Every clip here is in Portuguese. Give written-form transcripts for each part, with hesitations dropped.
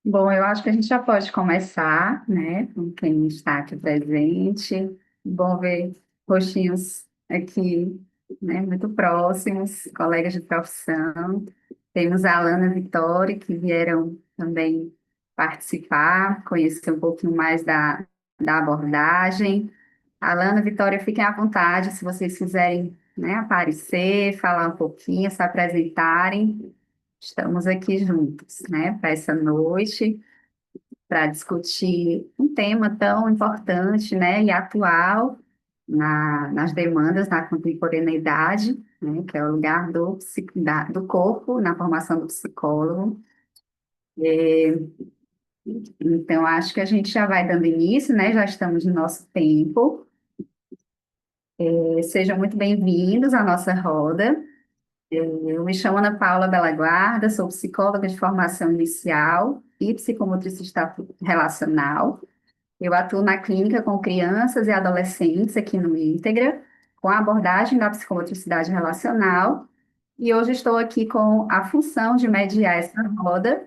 Bom, eu acho que a gente já pode começar, né, com quem está aqui presente. Bom ver rostinhos aqui, né, muito próximos, colegas de profissão. Temos a Alana e a Vitória, que vieram também participar, conhecer um pouquinho mais da abordagem. Alana e Vitória, fiquem à vontade, se vocês quiserem, né, aparecer, falar um pouquinho, se apresentarem. Estamos aqui juntos, né, para essa noite, para discutir um tema tão importante, né, e atual nas demandas da contemporaneidade, né, que é o lugar do corpo na formação do psicólogo. Então, acho que a gente já vai dando início, né, já estamos no nosso tempo. Sejam muito bem-vindos à nossa roda. Eu me chamo Ana Paula Bela Guarda, sou psicóloga de formação inicial e psicomotricista relacional. Eu atuo na clínica com crianças e adolescentes aqui no Íntegra, com a abordagem da psicomotricidade relacional. E hoje estou aqui com a função de mediar essa roda,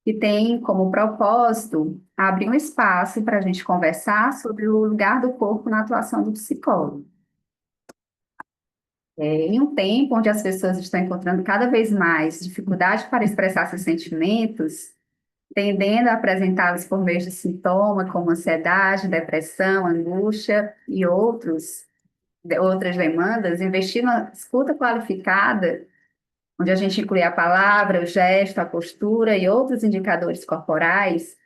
que tem como propósito abrir um espaço para a gente conversar sobre o lugar do corpo na atuação do psicólogo. Em um tempo onde as pessoas estão encontrando cada vez mais dificuldade para expressar seus sentimentos, tendendo a apresentá-los por meio de sintomas como ansiedade, depressão, angústia e outras demandas, investir na escuta qualificada, onde a gente inclui a palavra, o gesto, a postura e outros indicadores corporais,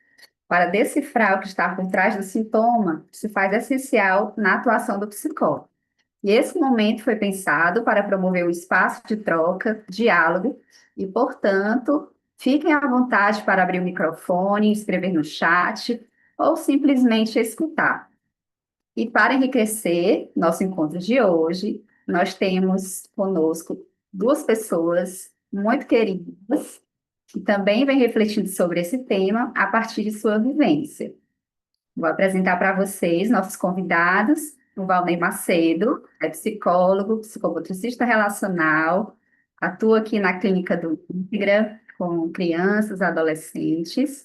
para decifrar o que está por trás do sintoma, se faz essencial na atuação do psicólogo. E esse momento foi pensado para promover um espaço de troca, diálogo, e, portanto, fiquem à vontade para abrir o microfone, escrever no chat ou simplesmente escutar. E para enriquecer nosso encontro de hoje, nós temos conosco duas pessoas muito queridas que também vêm refletindo sobre esse tema a partir de sua vivência. Vou apresentar para vocês nossos convidados, o Valnei Macedo, é psicólogo, psicomotricista relacional, atua aqui na Clínica do Integra com crianças, adolescentes,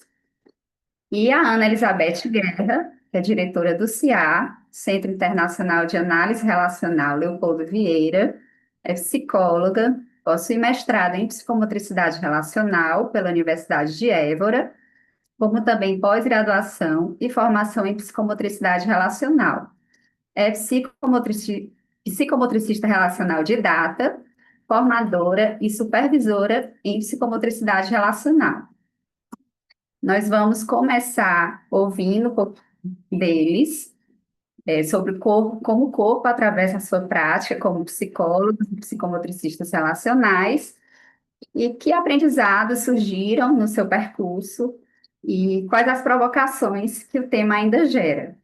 e a Ana Elizabeth Guerra, que é diretora do CIA, Centro Internacional de Análise Relacional Leopoldo Vieira, é psicóloga, possui mestrado em psicomotricidade relacional pela Universidade de Évora, como também pós-graduação e formação em psicomotricidade relacional. É psicomotricista relacional didata, formadora e supervisora em psicomotricidade relacional. Nós vamos começar ouvindo um pouco deles, sobre o corpo, como o corpo atravessa a sua prática como psicólogos e psicomotricistas relacionais, e que aprendizados surgiram no seu percurso e quais as provocações que o tema ainda gera,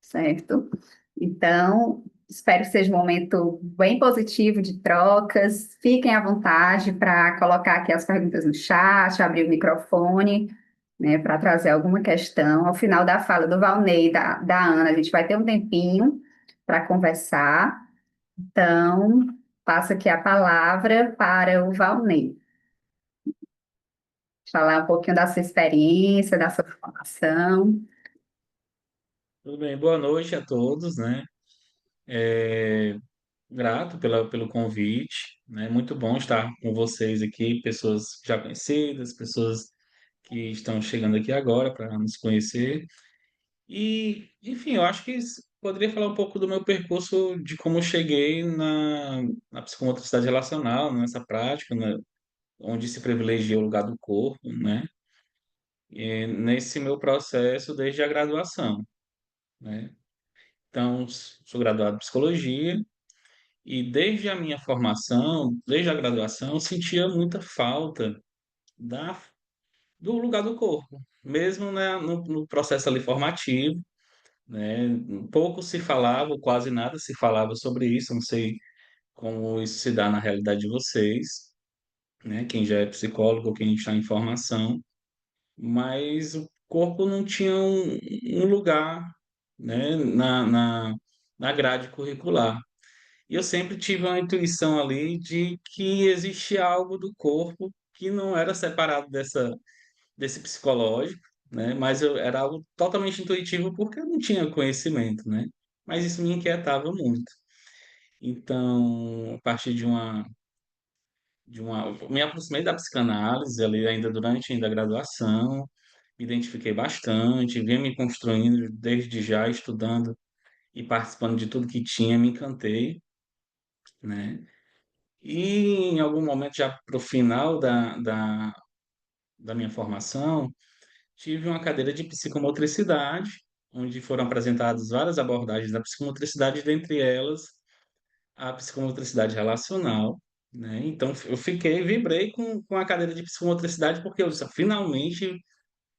certo? Então, espero que seja um momento bem positivo de trocas. Fiquem à vontade para colocar aqui as perguntas no chat, abrir o microfone, né, para trazer alguma questão. Ao final da fala do Valnei e da Ana, a gente vai ter um tempinho para conversar. Então, passo aqui a palavra para o Valnei falar um pouquinho da sua experiência, da sua formação. Tudo bem, boa noite a todos, né? Grato pelo convite, né? Muito bom estar com vocês aqui, pessoas já conhecidas, pessoas que estão chegando aqui agora para nos conhecer. E, enfim, eu acho que poderia falar um pouco do meu percurso, de como eu cheguei na psicomotricidade relacional, nessa prática, né? Onde se privilegia o lugar do corpo, né? E nesse meu processo desde a graduação, né? Então, sou graduado em psicologia. E desde a minha formação, desde a graduação, eu sentia muita falta da, do lugar do corpo, mesmo, né, no processo ali formativo, né, pouco se falava, quase nada se falava sobre isso, não sei como isso se dá na realidade de vocês, né, quem já é psicólogo, quem está em formação, mas o corpo não tinha um lugar, né, na grade curricular. E eu sempre tive uma intuição ali de que existia algo do corpo que não era separado desse psicológico, né? Mas era algo totalmente intuitivo porque eu não tinha conhecimento, né? Mas isso me inquietava muito. Então, a partir me aproximei da psicanálise ali ainda durante ainda a graduação, me identifiquei bastante, vinha me construindo desde já, estudando e participando de tudo que tinha, me encantei, né? E em algum momento, já para o final da minha formação, tive uma cadeira de psicomotricidade, onde foram apresentadas várias abordagens da psicomotricidade, dentre elas a psicomotricidade relacional, né? Então eu vibrei com a cadeira de psicomotricidade, porque eu disse, finalmente,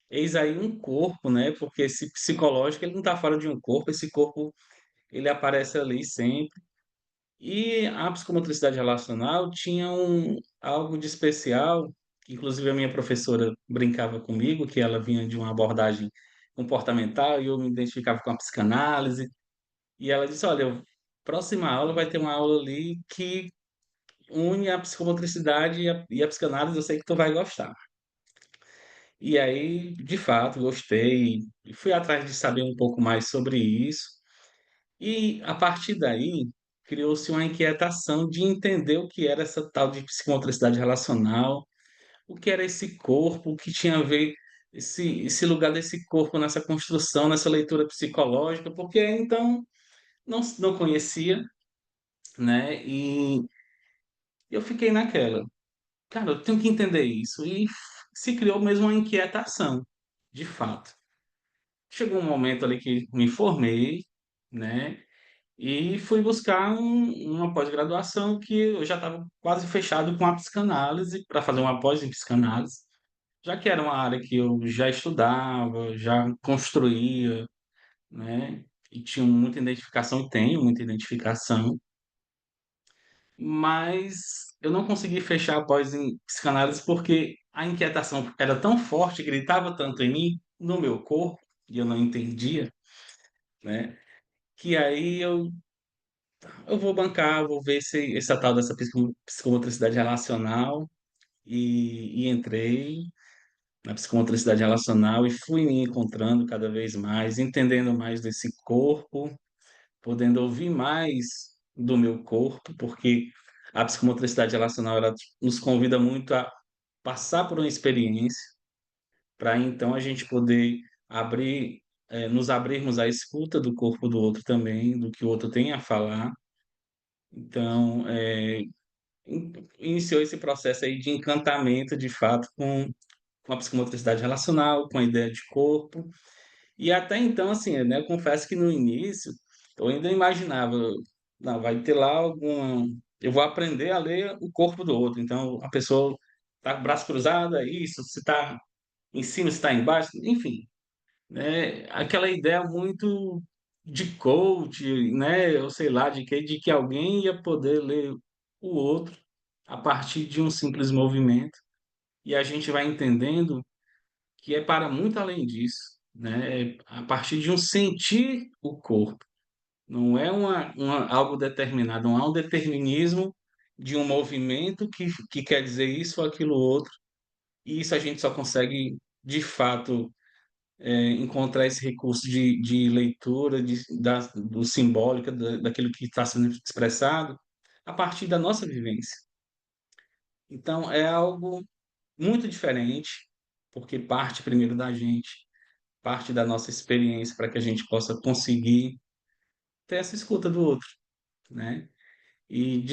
eis aí um corpo, né? Porque esse psicológico, ele não está fora de um corpo, esse corpo, ele aparece ali sempre. E a psicomotricidade relacional tinha algo de especial, que inclusive a minha professora brincava comigo, que ela vinha de uma abordagem comportamental e eu me identificava com a psicanálise. E ela disse: Olha, próxima aula vai ter uma aula ali que une a psicomotricidade e a psicanálise, eu sei que tu vai gostar. E aí, de fato, gostei e fui atrás de saber um pouco mais sobre isso. E a partir daí, criou-se uma inquietação de entender o que era essa tal de psicomotricidade relacional, o que era esse corpo, o que tinha a ver esse lugar desse corpo nessa construção, nessa leitura psicológica, porque então não conhecia, né? E eu fiquei naquela, cara, eu tenho que entender isso. E se criou mesmo uma inquietação, de fato. Chegou um momento ali que me formei, né? E fui buscar uma pós-graduação que eu já estava quase fechado com a psicanálise, para fazer uma pós em psicanálise, já que era uma área que eu já estudava, já construía, né? E tinha muita identificação, e tenho muita identificação, mas eu não consegui fechar a pós em psicanálise porque a inquietação era tão forte, gritava tanto em mim, no meu corpo, e eu não entendia, né? Que aí eu vou bancar, vou ver se essa tal dessa psicomotricidade relacional e entrei na psicomotricidade relacional e fui me encontrando cada vez mais, entendendo mais desse corpo, podendo ouvir mais do meu corpo, porque a psicomotricidade relacional ela nos convida muito a passar por uma experiência para então a gente poder abrir, nos abrirmos à escuta do corpo do outro também, do que o outro tem a falar. Então, iniciou esse processo aí de encantamento, de fato, com a psicomotricidade relacional, com a ideia de corpo. E até então, assim, né, eu confesso que no início eu ainda imaginava, não, vai ter lá alguma. Eu vou aprender a ler o corpo do outro. Então, a pessoa está com o braço cruzado, é isso, se está em cima, se está embaixo, enfim, né? Aquela ideia muito de coach, né? Eu sei lá, de que alguém ia poder ler o outro a partir de um simples movimento. E a gente vai entendendo que é para muito além disso, né? É a partir de um sentir o corpo. Não é algo determinado, não há um determinismo de um movimento que quer dizer isso ou aquilo outro. E isso a gente só consegue, de fato, encontrar esse recurso de leitura, do simbólico, daquilo que está sendo expressado, a partir da nossa vivência. Então, é algo muito diferente, porque parte primeiro da gente, parte da nossa experiência, para que a gente possa conseguir ter essa escuta do outro, né? E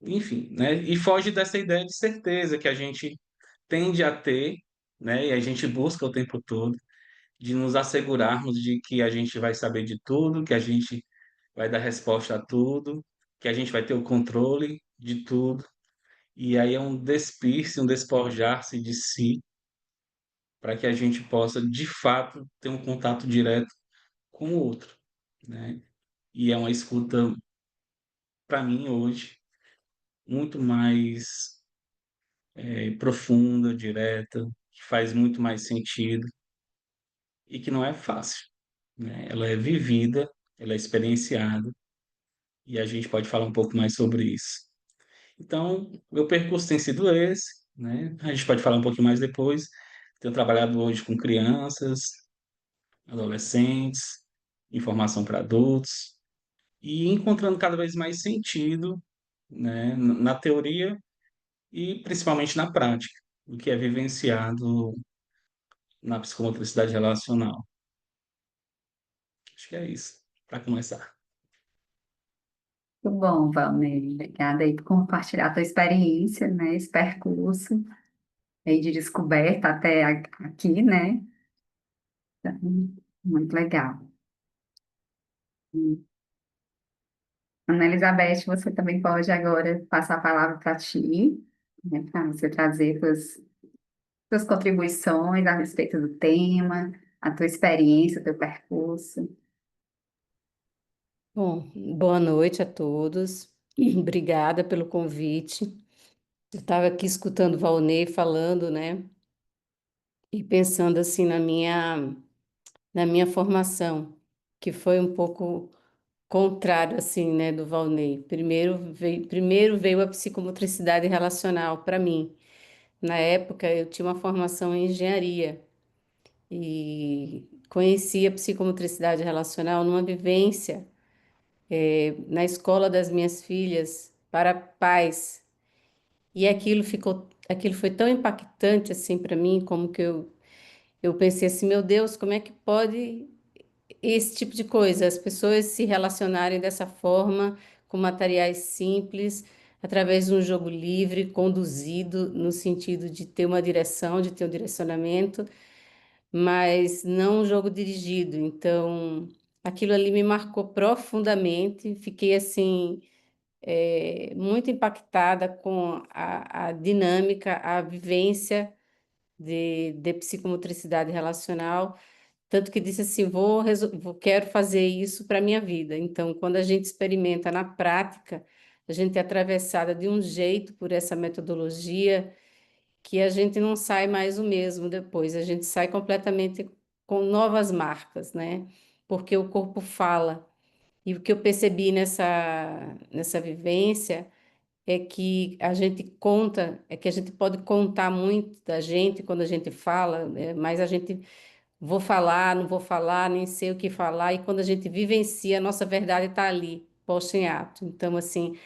enfim, né? E foge dessa ideia de certeza que a gente tende a ter, né? E a gente busca o tempo todo, de nos assegurarmos de que a gente vai saber de tudo, que a gente vai dar resposta a tudo, que a gente vai ter o controle de tudo. E aí é um despir-se, um despojar-se de si, para que a gente possa, de fato, ter um contato direto com o outro, né? E é uma escuta, para mim, hoje, muito mais profunda, direta, que faz muito mais sentido e que não é fácil, né? Ela é vivida, ela é experienciada e a gente pode falar um pouco mais sobre isso. Então, meu percurso tem sido esse, né? A gente pode falar um pouquinho mais depois. Tenho trabalhado hoje com crianças, adolescentes, informação para adultos, e encontrando cada vez mais sentido, né, na teoria e principalmente na prática, o que é vivenciado na psicomotricidade relacional. Acho que é isso, para começar. Muito bom, Valmir. Obrigada aí por compartilhar a tua experiência, né? Esse percurso aí de descoberta até aqui, né? Então, muito legal. Ana Elizabeth, você também pode agora passar a palavra para ti, né? Para você trazer suas contribuições a respeito do tema, a tua experiência, o teu percurso. Bom, boa noite a todos. Obrigada pelo convite. Eu estava aqui escutando o Valnei falando, né? E pensando assim na minha formação, que foi um pouco contrário assim, né, do Valnei. Primeiro veio a psicomotricidade relacional para mim. Na época eu tinha uma formação em engenharia e conheci a psicomotricidade relacional numa vivência na escola das minhas filhas para pais. E aquilo foi tão impactante assim para mim, como que eu pensei assim, meu Deus, como é que pode esse tipo de coisa, as pessoas se relacionarem dessa forma, com materiais simples, através de um jogo livre, conduzido no sentido de ter uma direção, de ter um direcionamento, mas não um jogo dirigido. Então, aquilo ali me marcou profundamente, fiquei assim muito impactada com a dinâmica, a vivência de psicomotricidade relacional, tanto que disse assim, quero fazer isso para a minha vida. Então, quando a gente experimenta na prática, a gente é atravessada de um jeito por essa metodologia que a gente não sai mais o mesmo depois, a gente sai completamente com novas marcas, né? Porque o corpo fala. E o que eu percebi nessa vivência é que a gente pode contar muito da gente quando a gente fala, né? Mas a gente vou falar, não vou falar, nem sei o que falar, e quando a gente vivencia, a nossa verdade está ali, posta em ato. Então, assim,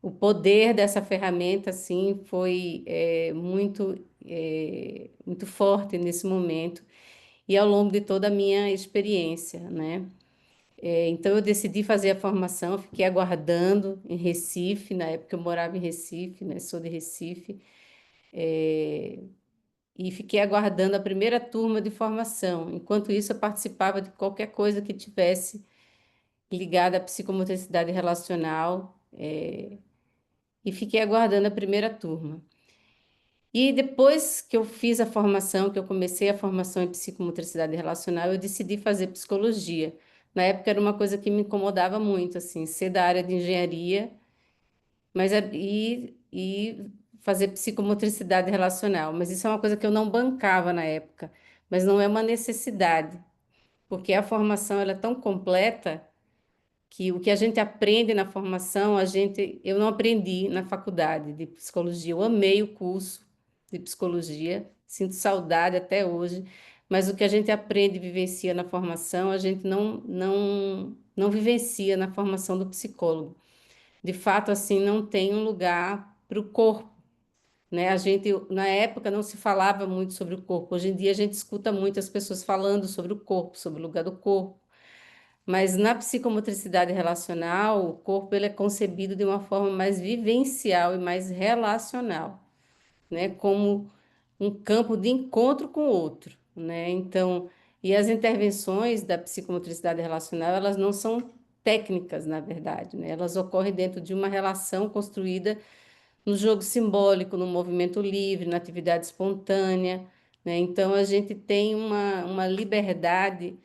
o poder dessa ferramenta, assim, foi muito forte nesse momento e ao longo de toda a minha experiência, né? Então, eu decidi fazer a formação, fiquei aguardando em Recife, na época eu morava em Recife, né? Sou de Recife, e fiquei aguardando a primeira turma de formação. Enquanto isso, eu participava de qualquer coisa que tivesse ligada à psicomotricidade relacional, e fiquei aguardando a primeira turma. E depois que eu fiz a formação, que eu comecei a formação em psicomotricidade relacional, eu decidi fazer psicologia. Na época era uma coisa que me incomodava muito, assim, ser da área de engenharia, e fazer psicomotricidade relacional. Mas isso é uma coisa que eu não bancava na época, mas não é uma necessidade, porque a formação ela é tão completa que o que a gente aprende na formação, eu não aprendi na faculdade de psicologia. Eu amei o curso de psicologia, sinto saudade até hoje, mas o que a gente aprende e vivencia na formação, a gente não vivencia na formação do psicólogo. De fato, assim, não tem um lugar para o corpo, né? A gente, na época, não se falava muito sobre o corpo. Hoje em dia, a gente escuta muitas pessoas falando sobre o corpo, sobre o lugar do corpo. Mas na psicomotricidade relacional, o corpo ele é concebido de uma forma mais vivencial e mais relacional, né? Como um campo de encontro com o outro, né? Então, e as intervenções da psicomotricidade relacional, elas não são técnicas, na verdade, né? Elas ocorrem dentro de uma relação construída no jogo simbólico, no movimento livre, na atividade espontânea, né? Então, a gente tem uma liberdade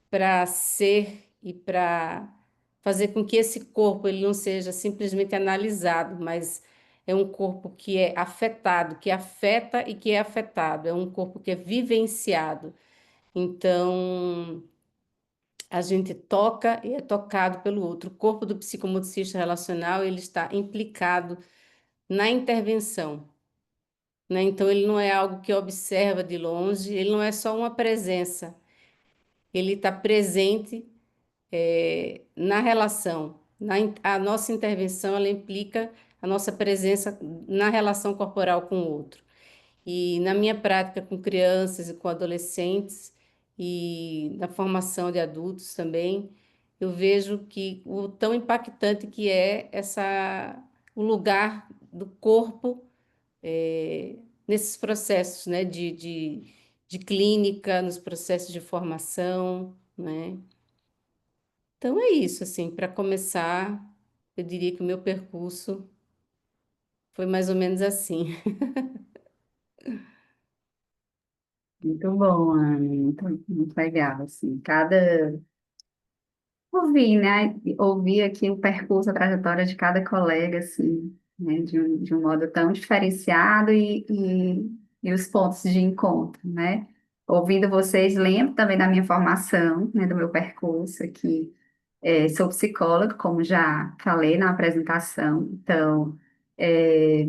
para ser e para fazer com que esse corpo ele não seja simplesmente analisado, mas é um corpo que é afetado, que afeta e que é afetado, é um corpo que é vivenciado. Então, a gente toca e é tocado pelo outro. O corpo do psicomotricista relacional, ele está implicado na intervenção, né? Então, ele não é algo que observa de longe, ele não é só uma presença, ele está presente, na relação. A nossa intervenção, ela implica a nossa presença na relação corporal com o outro. E na minha prática com crianças e com adolescentes e na formação de adultos também, eu vejo que o tão impactante que é o lugar do corpo, nesses processos, né, de clínica, nos processos de formação, né? Então é isso, assim, para começar, eu diria que o meu percurso foi mais ou menos assim. Muito bom, Anne, muito legal, assim, ouvir, né, ouvir aqui o percurso, a trajetória de cada colega, assim, né, de um modo tão diferenciado e os pontos de encontro, né, ouvindo vocês, lembro também da minha formação, né, do meu percurso aqui, sou psicóloga, como já falei na apresentação, então, é,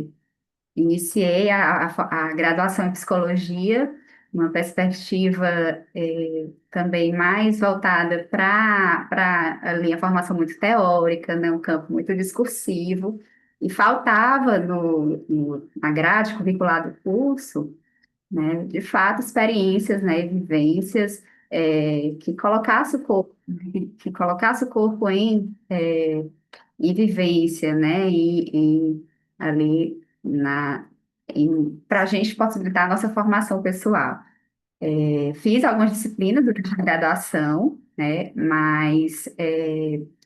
iniciei a graduação em psicologia, uma perspectiva também mais voltada para ali a formação muito teórica, né, um campo muito discursivo, e faltava na grade curricular do curso, né, de fato, experiências, né, e vivências que colocasse o corpo, que colocasse o corpo em vivência, né? Ali para a gente possibilitar a nossa formação pessoal. Fiz algumas disciplinas durante a graduação, né? Mas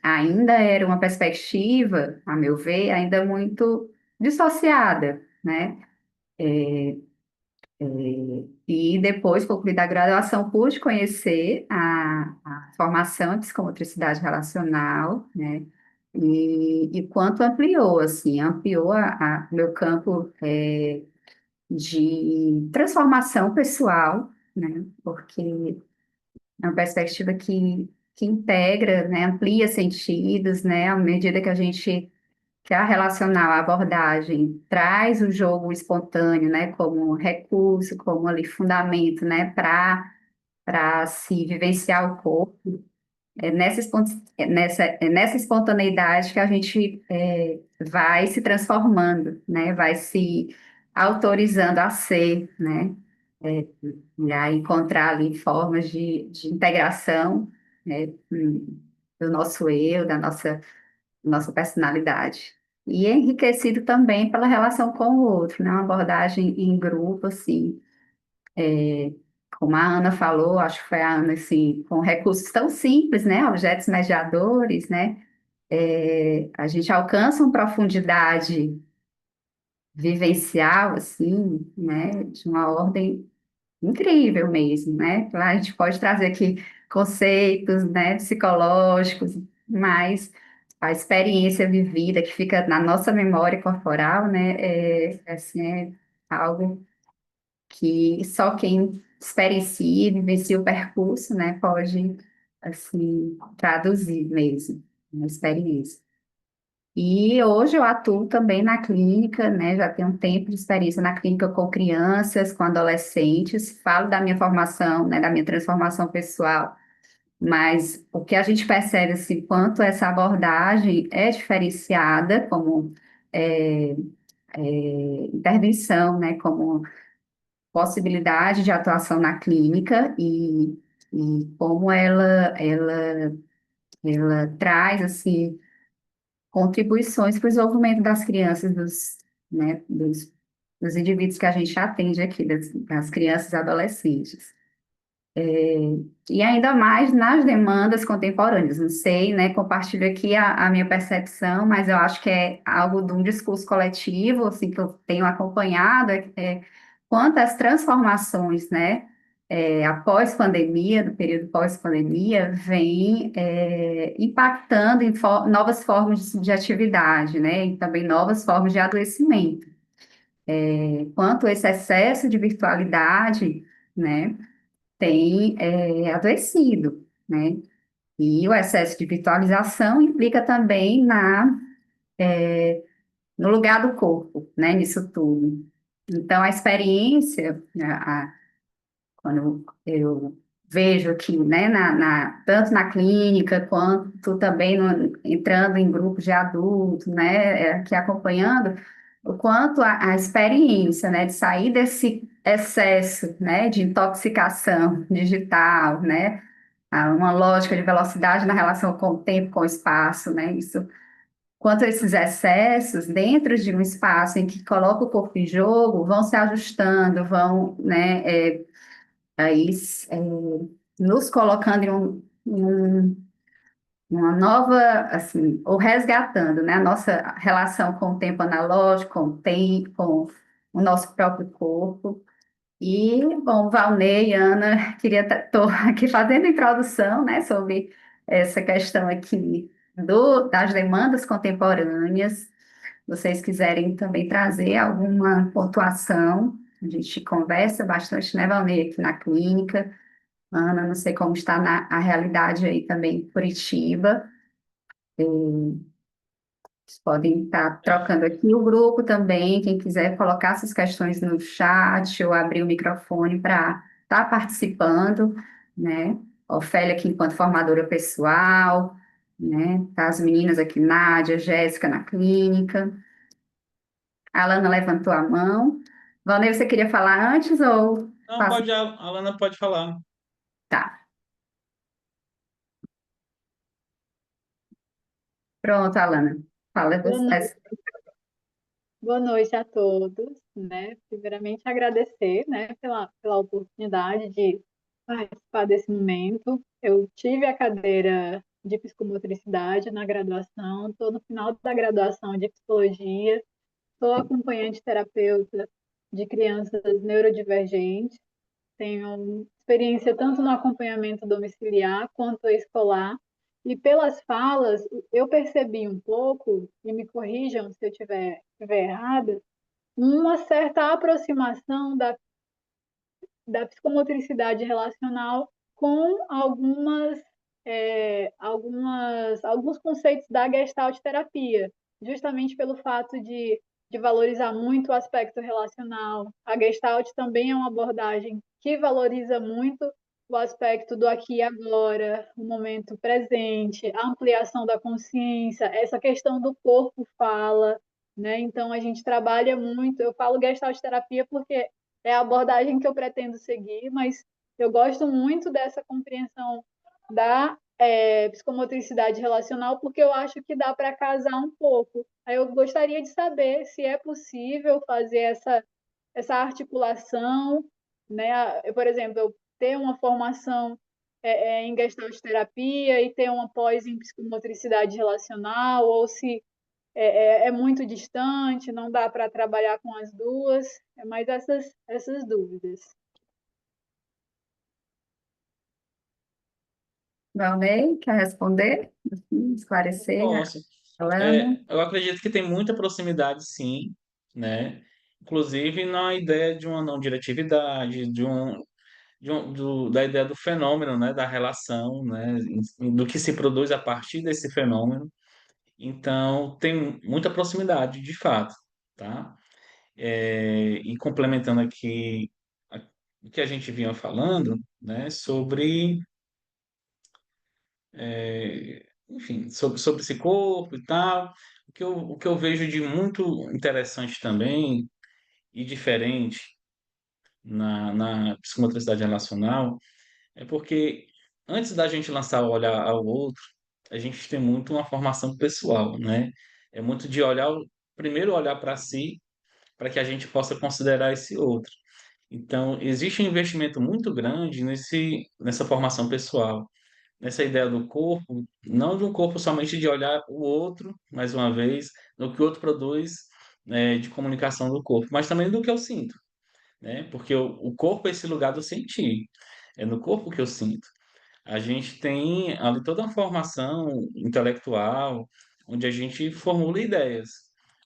ainda era uma perspectiva, a meu ver, ainda muito dissociada, né? E depois, concluída a graduação, pude conhecer a formação em psicomotricidade relacional, né? E quanto ampliou, assim, ampliou meu campo de transformação pessoal, né? Porque é uma perspectiva que integra, né? Amplia sentidos, né? À medida que a relacional, a abordagem, traz o jogo espontâneo, né, como recurso, como ali fundamento, né, para se vivenciar o corpo. É nessa espontaneidade que a gente vai se transformando, né, vai se autorizando a ser, né, e a encontrar ali formas de integração, né, do nosso eu, da nossa personalidade. E é enriquecido também pela relação com o outro, né? Uma abordagem em grupo, assim, como a Ana falou, acho que foi a Ana, assim, com recursos tão simples, né? Objetos mediadores, né? A gente alcança uma profundidade vivencial, assim, né? De uma ordem incrível mesmo, né? Lá a gente pode trazer aqui conceitos, né, psicológicos, mas a experiência vivida que fica na nossa memória corporal, né, assim, é algo que só quem experiencia e vivencia o percurso, né, pode, assim, traduzir mesmo, uma experiência. E hoje eu atuo também na clínica, né? Já tenho um tempo de experiência na clínica com crianças, com adolescentes. Falo da minha formação, né? Da minha transformação pessoal. Mas o que a gente percebe, assim, quanto essa abordagem é diferenciada como é, intervenção, né? Como possibilidade de atuação na clínica e como ela traz, assim, contribuições para o desenvolvimento das crianças, né, dos indivíduos que a gente atende aqui, das crianças e adolescentes. E ainda mais nas demandas contemporâneas. Não sei, né, compartilho aqui a minha percepção, mas eu acho que é algo de um discurso coletivo, assim, que eu tenho acompanhado, quanto às transformações, né, após pandemia, do período pós-pandemia, vem impactando em novas formas de atividade, né, e também novas formas de adoecimento. Quanto esse excesso de virtualidade, né, tem adoecido, né? E o excesso de virtualização implica também no lugar do corpo, né, nisso tudo. Então, a experiência, né, quando eu vejo aqui, né, tanto na clínica quanto também entrando em grupos de adultos, né, aqui acompanhando, o quanto a experiência, né, de sair desse excesso, né, de intoxicação digital, né, uma lógica de velocidade na relação com o tempo, com o espaço, né, isso, quanto a esses excessos dentro de um espaço em que coloca o corpo em jogo, vão se ajustando, vão, né, aí nos colocando uma nova, assim, ou resgatando, né, a nossa relação com o tempo analógico, com o tempo, com o nosso próprio corpo. E, bom, Valnei, Ana, estou aqui fazendo a introdução, né, sobre essa questão aqui das demandas contemporâneas. Vocês quiserem também trazer alguma pontuação, a gente conversa bastante, né, Valnei, aqui na clínica. Ana, não sei como está a realidade aí também em Curitiba. Vocês podem estar trocando aqui o grupo também, quem quiser colocar essas questões no chat ou abrir o microfone para estar participando, né? Ofélia aqui enquanto formadora pessoal, né? Tá as meninas aqui, Nádia, Jéssica na clínica. A Alana levantou a mão. Valnei, você queria falar antes ou Não, passo? pode, a Alana pode falar. Tá. Pronto, Alana. Fala Boa você. noite, boa noite a todos, né? Primeiramente, agradecer, né, pela oportunidade de participar desse momento. Eu tive a cadeira de psicomotricidade na graduação, estou no final da graduação de psicologia, sou acompanhante terapeuta de crianças neurodivergentes, tenho experiência tanto no acompanhamento domiciliar quanto escolar. E pelas falas, eu percebi um pouco, e me corrijam se eu estiver errada, uma certa aproximação da psicomotricidade relacional com alguns conceitos da Gestalt terapia, justamente pelo fato de valorizar muito o aspecto relacional. A Gestalt também é uma abordagem que valoriza muito o aspecto do aqui e agora, o momento presente, a ampliação da consciência, essa questão do corpo fala, né? Então a gente trabalha muito, eu falo Gestalt terapia porque é a abordagem que eu pretendo seguir, mas eu gosto muito dessa compreensão da psicomotricidade relacional, porque eu acho que dá para casar um pouco. Aí eu gostaria de saber se é possível fazer essa articulação, né? Eu, por exemplo, eu ter uma formação em Gestalt terapia e ter uma pós em psicomotricidade relacional, ou se é muito distante, não dá para trabalhar com as duas, é mais essas dúvidas. Valnei, quer responder? Esclarecer, Posso. Alana? Eu acredito que tem muita proximidade, sim, né? Inclusive na ideia de uma não diretividade, da ideia do fenômeno, né? Da relação, né? Do que se produz a partir desse fenômeno. Então, tem muita proximidade, de fato, tá? E complementando aqui o que a gente vinha falando, né? Enfim, sobre esse corpo e tal. O que eu vejo de muito interessante também e diferente na psicomotricidade relacional é porque antes da gente lançar o olhar ao outro, a gente tem muito uma formação pessoal, né? É muito de primeiro olhar para si, para que a gente possa considerar esse outro. Então, existe um investimento muito grande nessa formação pessoal, nessa ideia do corpo, não de um corpo somente de olhar o outro, mais uma vez, no que o outro produz, né, de comunicação do corpo, mas também do que eu sinto, né? Porque o corpo é esse lugar do sentir, é no corpo que eu sinto. A gente tem ali toda uma formação intelectual, onde a gente formula ideias,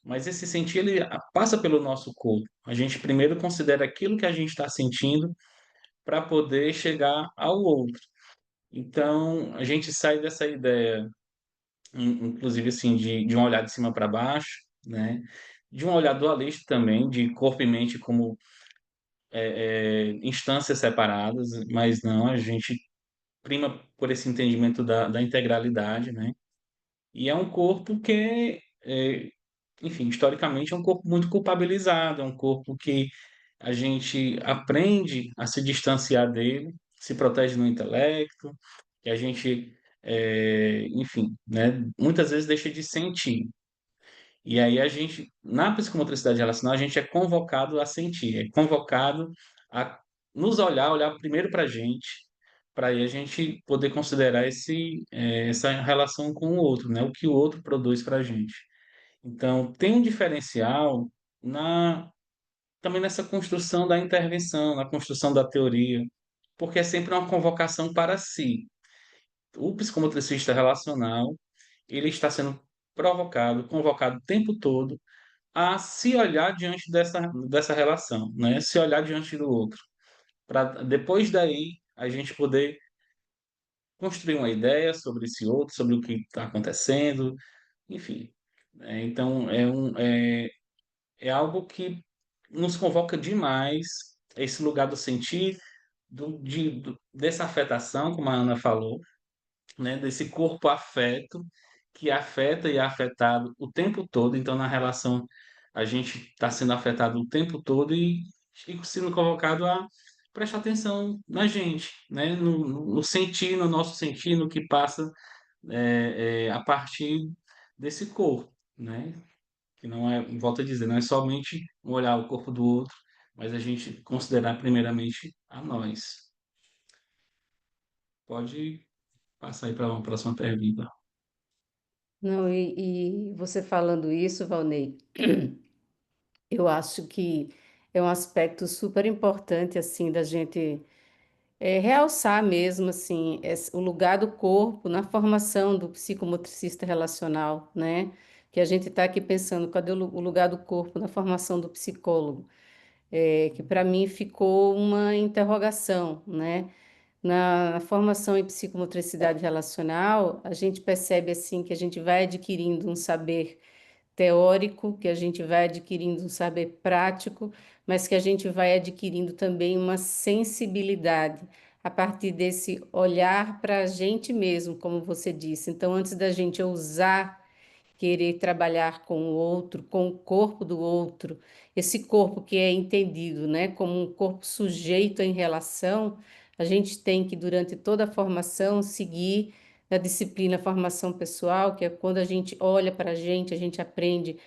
mas esse sentir ele passa pelo nosso corpo. A gente primeiro considera aquilo que a gente está sentindo para poder chegar ao outro. Então, a gente sai dessa ideia, inclusive assim, de um olhar de cima para baixo, né? De um olhar dualista também, de corpo e mente como instâncias separadas, mas não, a gente prima por esse entendimento da integralidade, né? E é um corpo que, enfim, historicamente é um corpo muito culpabilizado, é um corpo que a gente aprende a se distanciar dele, se protege no intelecto, que a gente, enfim, né, muitas vezes deixa de sentir. E aí a gente, na psicomotricidade relacional, a gente é convocado a sentir, é convocado a nos olhar, olhar primeiro para a gente, para aí a gente poder considerar essa relação com o outro, né? O que o outro produz para a gente. Então, tem um diferencial na também nessa construção da intervenção, na construção da teoria, porque é sempre uma convocação para si. O psicomotricista relacional, ele está sendo provocado, convocado o tempo todo a se olhar diante dessa relação, né? Se olhar diante do outro, para depois daí a gente poder construir uma ideia sobre esse outro, sobre o que está acontecendo, enfim. Então, é algo que nos convoca demais, esse lugar do sentir, dessa afetação, como a Ana falou, né, desse corpo afeto que afeta e é afetado o tempo todo. Então, na relação, a gente está sendo afetado o tempo todo e sendo convocado a prestar atenção na gente, né, no sentir, no nosso sentir, no que passa a partir desse corpo, né, que não é, volto a dizer, não é somente olhar o corpo do outro, mas a gente considerar primeiramente a nós. Pode passar aí para uma próxima pergunta. Não, e você falando isso, Valnei, eu acho que é um aspecto super importante, assim, da gente realçar mesmo, assim, o lugar do corpo na formação do psicomotricista relacional, né? Que a gente está aqui pensando, cadê o lugar do corpo na formação do psicólogo? Que para mim ficou uma interrogação, né? Na formação em psicomotricidade relacional, a gente percebe assim que a gente vai adquirindo um saber teórico, que a gente vai adquirindo um saber prático, mas que a gente vai adquirindo também uma sensibilidade a partir desse olhar para a gente mesmo, como você disse. Então, antes da gente ousar querer trabalhar com o outro, com o corpo do outro, esse corpo que é entendido, né, como um corpo sujeito em relação, a gente tem que, durante toda a formação, seguir a disciplina formação pessoal, que é quando a gente olha para a gente aprende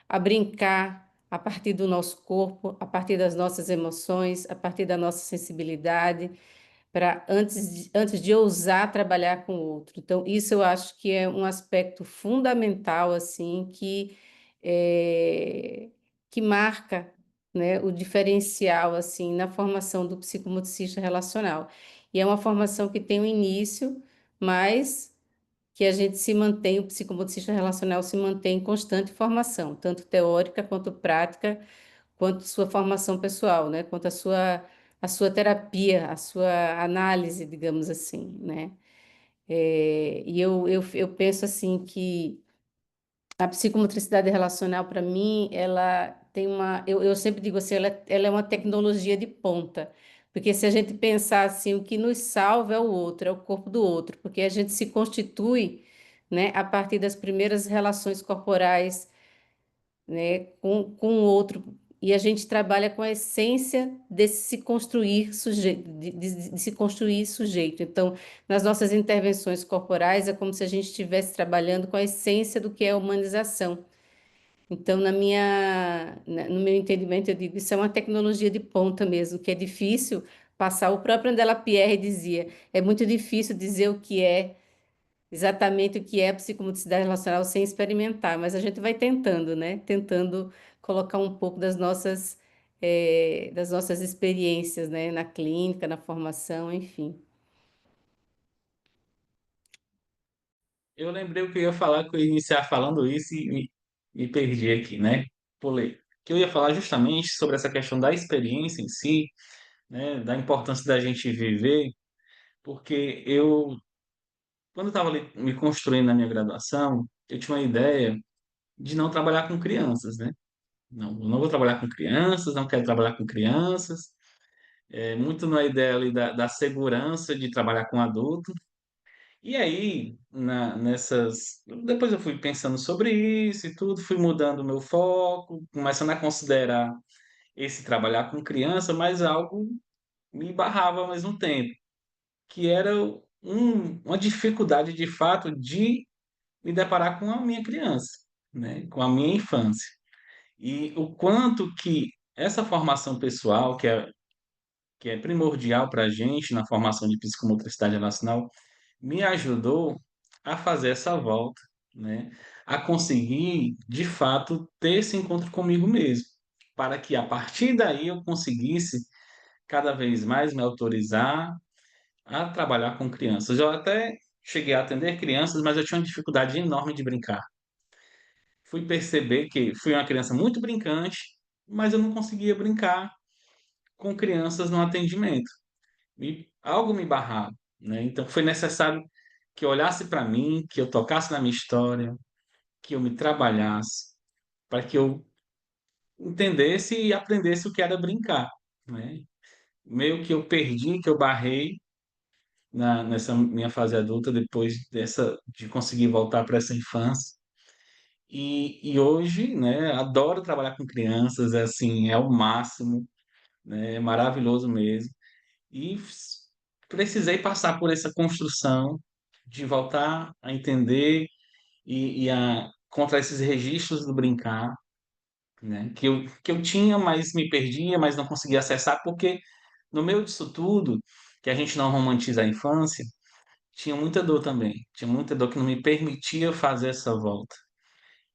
a brincar a partir do nosso corpo, a partir das nossas emoções, a partir da nossa sensibilidade para antes de ousar trabalhar com o outro. Então, isso eu acho que é um aspecto fundamental, assim, é, que marca, né, o diferencial, assim, na formação do psicomotricista relacional. E é uma formação que tem um início, mas que a gente se mantém, o psicomotricista relacional se mantém em constante formação, tanto teórica quanto prática, quanto sua formação pessoal, né? Quanto a sua terapia, a sua análise, digamos assim, né? Eu penso assim que a psicomotricidade relacional, para mim, ela tem uma. Eu sempre digo assim, ela é uma tecnologia de ponta. Porque se a gente pensar assim, o que nos salva é o outro, é o corpo do outro, porque a gente se constitui, né, a partir das primeiras relações corporais, né, com o outro. E a gente trabalha com a essência desse se construir sujeito, de se construir sujeito. Então, nas nossas intervenções corporais, é como se a gente estivesse trabalhando com a essência do que é a humanização. Então, no meu entendimento, eu digo, isso é uma tecnologia de ponta mesmo, que é difícil passar. O próprio André Lapierre dizia, é muito difícil dizer o que é exatamente o que é a psicomotricidade relacional sem experimentar, mas a gente vai tentando, né? Tentando colocar um pouco das nossas experiências, né? Na clínica, na formação, enfim. Eu lembrei o que eu ia falar, que eu ia iniciar falando isso e me perdi aqui, né? Pulei. Que eu ia falar justamente sobre essa questão da experiência em si, né? Da importância da gente viver, porque quando eu estava ali me construindo na minha graduação, eu tinha uma ideia de não trabalhar com crianças, né? Não, eu não vou trabalhar com crianças, não quero trabalhar com crianças. Muito na ideia ali da segurança de trabalhar com adulto. E aí, depois eu fui pensando sobre isso e tudo, fui mudando o meu foco, começando a considerar esse trabalhar com criança, mas algo me barrava ao mesmo tempo, que era uma dificuldade de fato de me deparar com a minha criança, né? Com a minha infância. E o quanto que essa formação pessoal, que é primordial para a gente na formação de psicomotricidade relacional, me ajudou a fazer essa volta, né? A conseguir, de fato, ter esse encontro comigo mesmo, para que a partir daí eu conseguisse cada vez mais me autorizar a trabalhar com crianças. Eu até cheguei a atender crianças, mas eu tinha uma dificuldade enorme de brincar. Fui perceber que fui uma criança muito brincante, mas eu não conseguia brincar com crianças no atendimento. Algo me barrava, né? Então foi necessário que eu olhasse para mim, que eu tocasse na minha história, que eu me trabalhasse, para que eu entendesse e aprendesse o que era brincar, né? Meio que eu perdi, que eu barrei nessa minha fase adulta, depois de conseguir voltar para essa infância. E hoje, né, adoro trabalhar com crianças, é assim, é o máximo, né, é maravilhoso mesmo. E precisei passar por essa construção de voltar a entender e a contra esses registros do brincar, né? Que eu tinha, mas me perdia, mas não conseguia acessar, porque no meio disso tudo, que a gente não romantiza a infância, tinha muita dor também. Tinha muita dor que não me permitia fazer essa volta.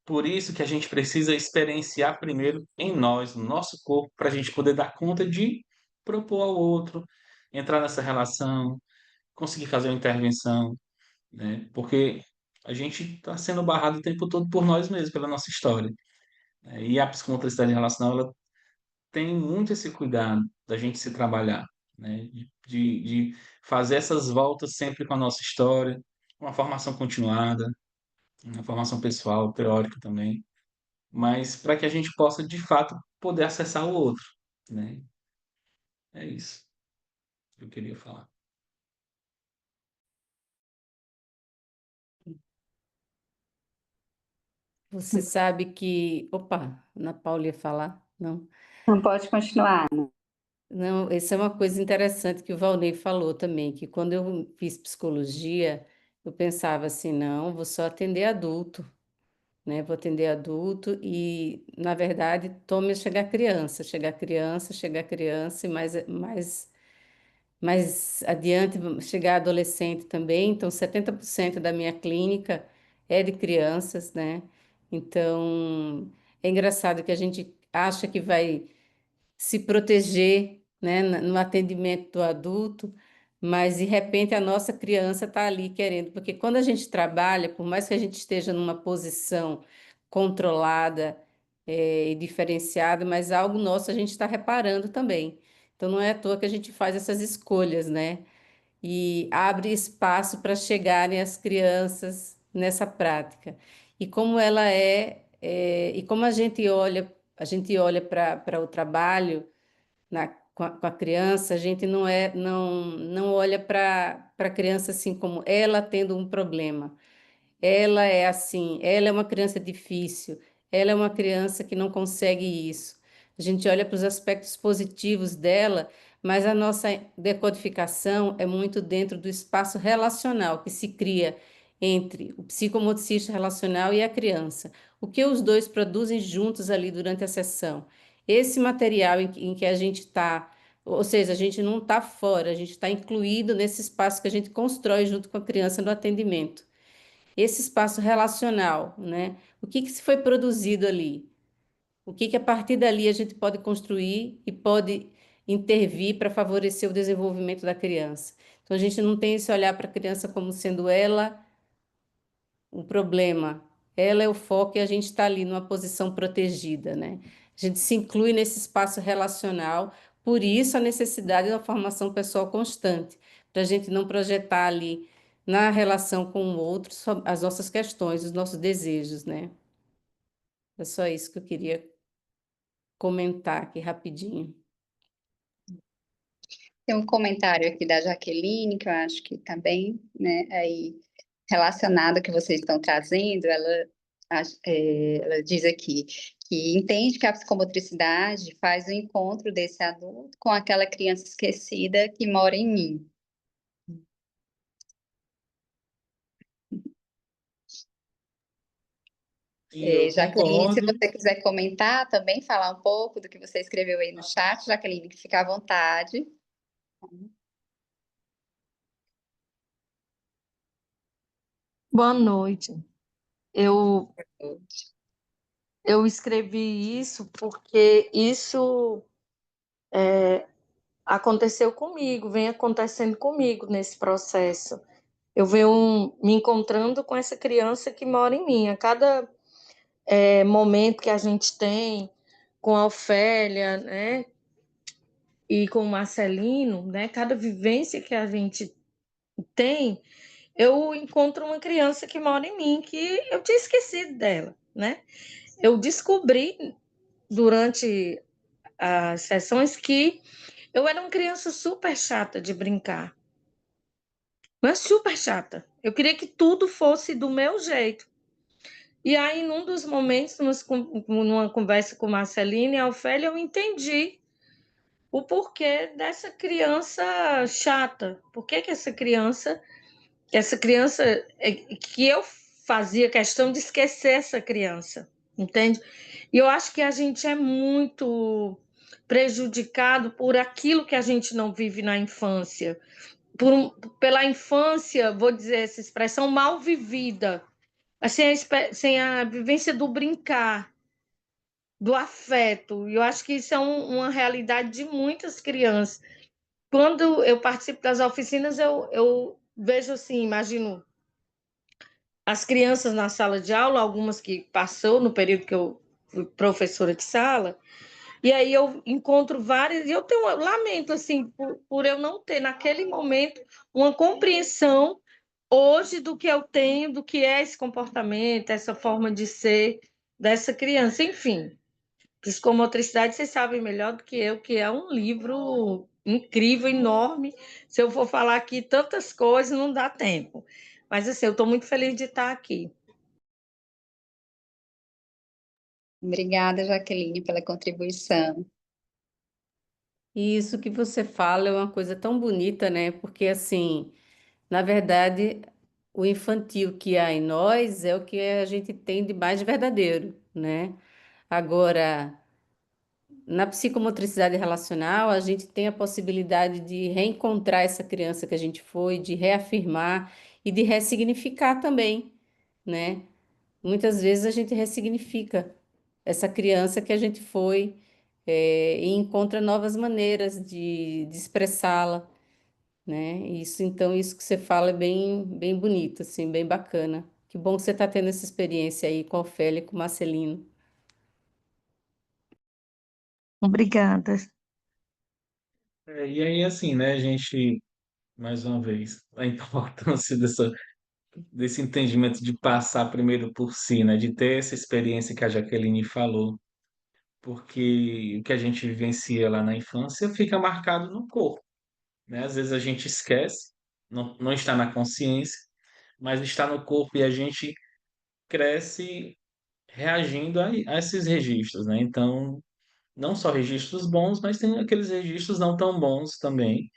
Por isso que a gente precisa experienciar primeiro em nós, no nosso corpo, para a gente poder dar conta de propor ao outro, entrar nessa relação, conseguir fazer uma intervenção, né? Porque a gente está sendo barrado o tempo todo por nós mesmos, pela nossa história, né? E a psicomotricidade relacional, ela tem muito esse cuidado da gente se trabalhar, né? De fazer essas voltas sempre com a nossa história, uma formação continuada, uma formação pessoal, teórica também, mas para que a gente possa, de fato, poder acessar o outro, né? É isso que eu queria falar. Você sabe que. Opa, Ana Paula ia falar? Não. Não pode continuar. Não, essa é uma coisa interessante que o Valnei falou também, que quando eu fiz psicologia, eu pensava assim, não, vou só atender adulto, né? Vou atender adulto e, na verdade, tome a chegar criança, chegar criança e mais adiante chegar adolescente também. Então, 70% da minha clínica é de crianças, né? Então, é engraçado que a gente acha que vai se proteger, né, no atendimento do adulto, mas de repente a nossa criança está ali querendo, porque quando a gente trabalha, por mais que a gente esteja numa posição controlada, e diferenciada, mas algo nosso a gente está reparando também. Então não é à toa que a gente faz essas escolhas, né? E abre espaço para chegarem as crianças nessa prática. E como e como a gente olha para o trabalho com a criança, a gente não olha para a criança assim como ela tendo um problema. Ela é assim, ela é uma criança difícil, ela é uma criança que não consegue isso. A gente olha para os aspectos positivos dela, mas a nossa decodificação é muito dentro do espaço relacional que se cria entre o psicomotricista relacional e a criança. O que os dois produzem juntos ali durante a sessão. Esse material em que a gente está, ou seja, a gente não está fora, a gente está incluído nesse espaço que a gente constrói junto com a criança no atendimento. Esse espaço relacional, né? O que se foi produzido ali? O que a partir dali a gente pode construir e pode intervir para favorecer o desenvolvimento da criança? Então a gente não tem esse olhar para a criança como sendo ela o problema. Ela é o foco e a gente está ali numa posição protegida, né? A gente se inclui nesse espaço relacional, por isso a necessidade da formação pessoal constante, para a gente não projetar ali na relação com o outro as nossas questões, os nossos desejos, né? É só isso que eu queria comentar aqui rapidinho. Tem um comentário aqui da Jaqueline, que eu acho que está bem, né, aí relacionado ao que vocês estão trazendo. Ela diz aqui que entende que a psicomotricidade faz o encontro desse adulto com aquela criança esquecida que mora em mim. E eu Jaqueline, se concordo. você quiser comentar também, falar um pouco do que você escreveu aí no chat, Jaqueline, que fica à vontade. Boa noite. Eu, eu escrevi isso porque isso aconteceu comigo, vem acontecendo comigo nesse processo. Eu venho me encontrando com essa criança que mora em mim. A cada momento que a gente tem com a Ofélia, né, e com o Marcelino, né, cada vivência que a gente tem, eu encontro uma criança que mora em mim, que eu tinha esquecido dela, né? Eu descobri durante as sessões que eu era uma criança super chata de brincar, mas super chata. Eu queria que tudo fosse do meu jeito. E aí, num dos momentos, numa conversa com Marcelina e a Ofélia, eu entendi o porquê dessa criança chata. Por que que essa criança, que eu fazia questão de esquecer essa criança, entende? E eu acho que a gente é muito prejudicado por aquilo que a gente não vive na infância, pela infância, vou dizer essa expressão, mal vivida, assim, sem a vivência do brincar, do afeto. E eu acho que isso é uma realidade de muitas crianças. Quando eu participo das oficinas, eu vejo assim, imagino as crianças na sala de aula, algumas que passou no período que eu fui professora de sala, e aí eu encontro várias, e eu tenho, eu lamento assim, por eu não ter naquele momento uma compreensão hoje do que eu tenho, do que é esse comportamento, essa forma de ser dessa criança, enfim. Psicomotricidade, vocês sabem melhor do que eu, que é um livro incrível, enorme. Se eu for falar aqui tantas coisas, não dá tempo. Mas assim, eu estou muito feliz de estar aqui. Obrigada, Jaqueline, pela contribuição. E isso que você fala é uma coisa tão bonita, né? Porque, assim, na verdade, o infantil que há em nós é o que a gente tem de mais verdadeiro, né? Agora, na psicomotricidade relacional, a gente tem a possibilidade de reencontrar essa criança que a gente foi, de reafirmar e de ressignificar também, né? Muitas vezes a gente ressignifica essa criança que a gente foi, e encontra novas maneiras de expressá-la, né? Isso, então, isso que você fala é bem, bem bonito, assim, bem bacana. Que bom que você está tendo essa experiência aí com a Ofélia e com o Marcelino. Obrigada. E aí, assim, né, a gente, mais uma vez, a importância desse entendimento de passar primeiro por si, né, de ter essa experiência que a Jaqueline falou, porque o que a gente vivencia lá na infância fica marcado no corpo, né? Às vezes a gente esquece, não está na consciência, mas está no corpo e a gente cresce reagindo a esses registros, né? Então, não só registros bons, mas tem aqueles registros não tão bons também,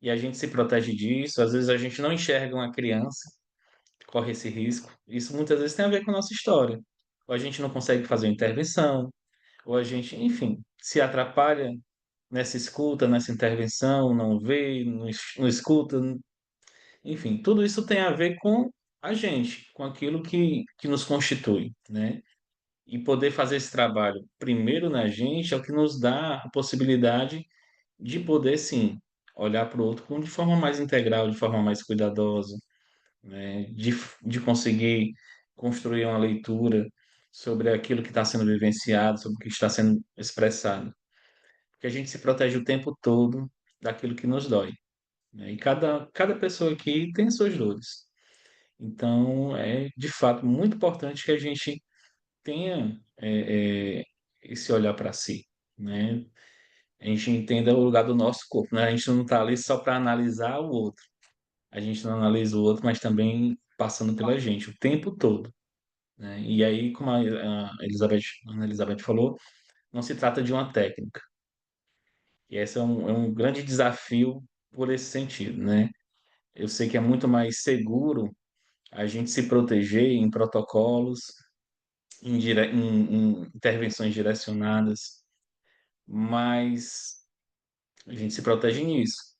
e a gente se protege disso. Às vezes a gente não enxerga uma criança que corre esse risco. Isso muitas vezes tem a ver com a nossa história. Ou a gente não consegue fazer uma intervenção, ou a gente, enfim, se atrapalha nessa escuta, nessa intervenção, não vê, não escuta, enfim, tudo isso tem a ver com a gente, com aquilo que nos constitui, né? E poder fazer esse trabalho primeiro na gente é o que nos dá a possibilidade de poder, sim, olhar para o outro de forma mais integral, de forma mais cuidadosa, né? De conseguir construir uma leitura sobre aquilo que está sendo vivenciado, sobre o que está sendo expressado. Porque a gente se protege o tempo todo daquilo que nos dói. né? E cada pessoa aqui tem as suas dores. Então, é de fato muito importante que a gente tenha esse olhar para si, né? A gente entenda o lugar do nosso corpo, né? A gente não está ali só para analisar o outro. A gente não analisa o outro, mas também passando pela gente o tempo todo, né? E aí, como a Ana Elizabeth falou, não se trata de uma técnica. E esse é um grande desafio por esse sentido, né? Eu sei que é muito mais seguro a gente se proteger em protocolos, em intervenções direcionadas, mas a gente se protege nisso.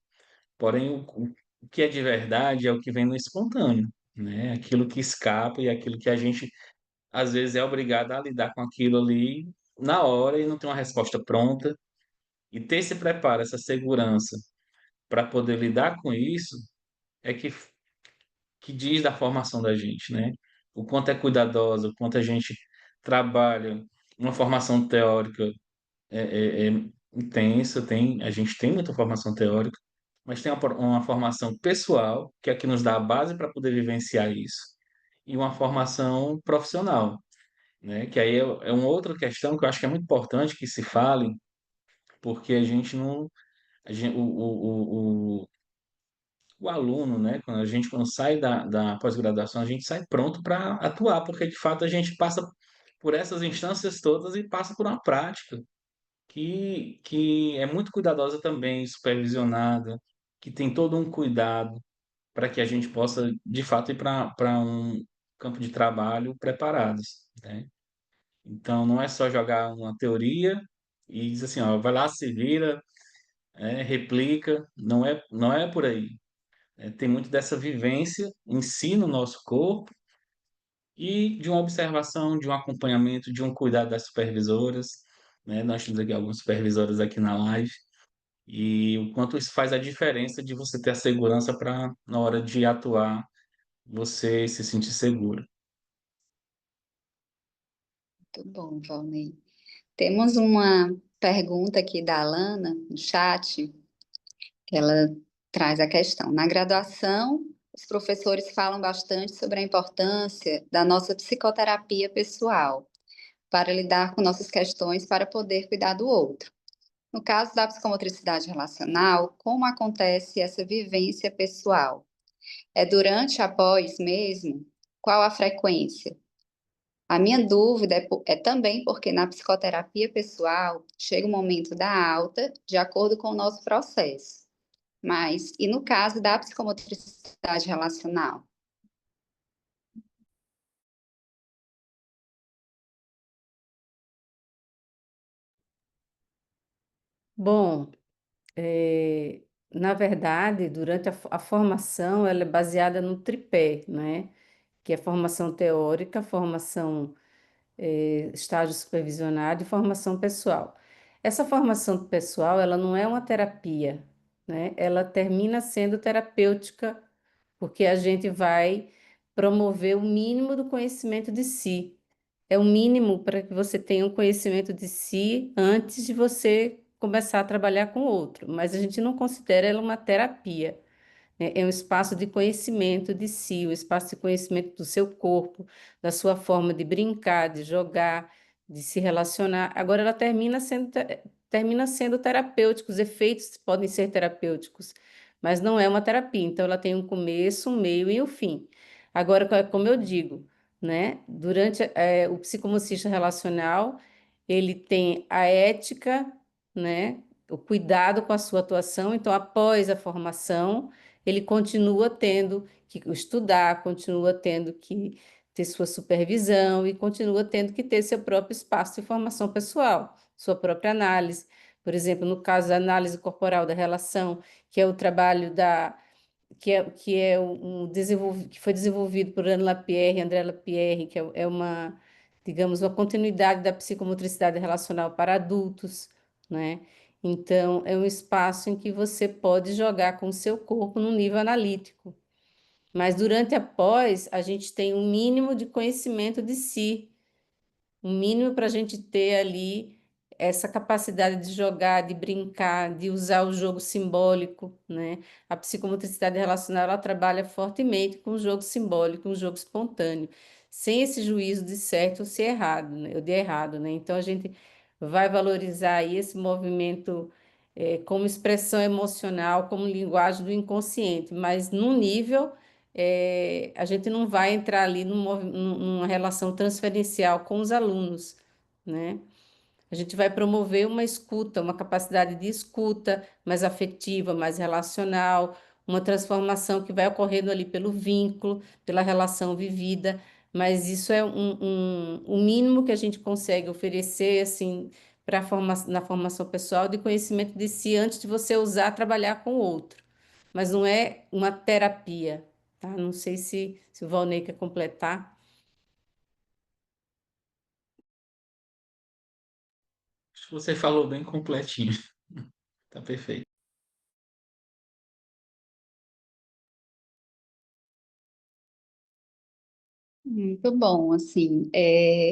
Porém, o que é de verdade é o que vem no espontâneo, né? Aquilo que escapa e aquilo que a gente, às vezes, é obrigado a lidar com aquilo ali na hora e não tem uma resposta pronta. E ter esse preparo, essa segurança para poder lidar com isso é que diz da formação da gente, né? O quanto é cuidadosa, o quanto a gente trabalha uma formação teórica é intensa, a gente tem muita formação teórica, mas tem uma formação pessoal, que é a que nos dá a base para poder vivenciar isso, e uma formação profissional, né? Que aí é uma outra questão que eu acho que é muito importante que se fale, porque a gente não. O aluno, né, quando sai da pós-graduação, a gente sai pronto para atuar, porque de fato a gente passa por essas instâncias todas e passa por uma prática que é muito cuidadosa também, supervisionada, que tem todo um cuidado para que a gente possa, de fato, ir para um campo de trabalho preparados, né? Então, não é só jogar uma teoria e dizer assim, ó, vai lá, se vira, replica, não é por aí. Tem muito dessa vivência em si no nosso corpo e de uma observação, de um acompanhamento, de um cuidado das supervisoras, né? Nós temos aqui algumas supervisoras aqui na live e o quanto isso faz a diferença de você ter a segurança para, na hora de atuar, você se sentir seguro. Muito bom, Valnei. Temos uma pergunta aqui da Alana, no chat, que ela traz a questão. Na graduação, os professores falam bastante sobre a importância da nossa psicoterapia pessoal para lidar com nossas questões para poder cuidar do outro. No caso da psicomotricidade relacional, como acontece essa vivência pessoal? É durante, após mesmo? Qual a frequência? A minha dúvida é também porque na psicoterapia pessoal chega o momento da alta, de acordo com o nosso processo. Mas, e no caso da psicomotricidade relacional? Bom, na verdade, durante a formação, ela é baseada no tripé, né? Que é formação teórica, formação estágio supervisionado e formação pessoal. Essa formação pessoal, ela não é uma terapia, né? Ela termina sendo terapêutica, porque a gente vai promover o mínimo do conhecimento de si. É o mínimo para que você tenha um conhecimento de si antes de você começar a trabalhar com o outro, mas a gente não considera ela uma terapia, né? É um espaço de conhecimento de si, um espaço de conhecimento do seu corpo, da sua forma de brincar, de jogar, de se relacionar. Agora, ela termina sendo terapêutica, os efeitos podem ser terapêuticos, mas não é uma terapia. Então, ela tem um começo, um meio e um fim. Agora, como eu digo, né? Durante o psicomocista relacional, ele tem a ética, né? O cuidado com a sua atuação. Então, após a formação, ele continua tendo que estudar, continua tendo que ter sua supervisão e continua tendo que ter seu próprio espaço de formação pessoal, sua própria análise. Por exemplo, no caso da análise corporal da relação, que é o trabalho que foi desenvolvido por Anne Lapierre, André Lapierre, que é uma, digamos, uma continuidade da psicomotricidade relacional para adultos, né? Então, é um espaço em que você pode jogar com o seu corpo no nível analítico. Mas durante a pós, a gente tem um mínimo de conhecimento de si, um mínimo para a gente ter ali essa capacidade de jogar, de brincar, de usar o jogo simbólico, né? A psicomotricidade relacional, ela trabalha fortemente com o jogo simbólico, um jogo espontâneo, sem esse juízo de certo ou se errado, né? Ou de errado, né? Então, a gente vai valorizar aí esse movimento como expressão emocional, como linguagem do inconsciente, mas num nível, a gente não vai entrar ali numa relação transferencial com os alunos, né? A gente vai promover uma escuta, uma capacidade de escuta mais afetiva, mais relacional, uma transformação que vai ocorrendo ali pelo vínculo, pela relação vivida, mas isso é o mínimo que a gente consegue oferecer, assim, na formação pessoal de conhecimento de si antes de você usar, trabalhar com o outro. Mas não é uma terapia, tá? Não sei se o Valnei quer completar. Acho que você falou bem completinho. Tá perfeito. Muito bom, assim,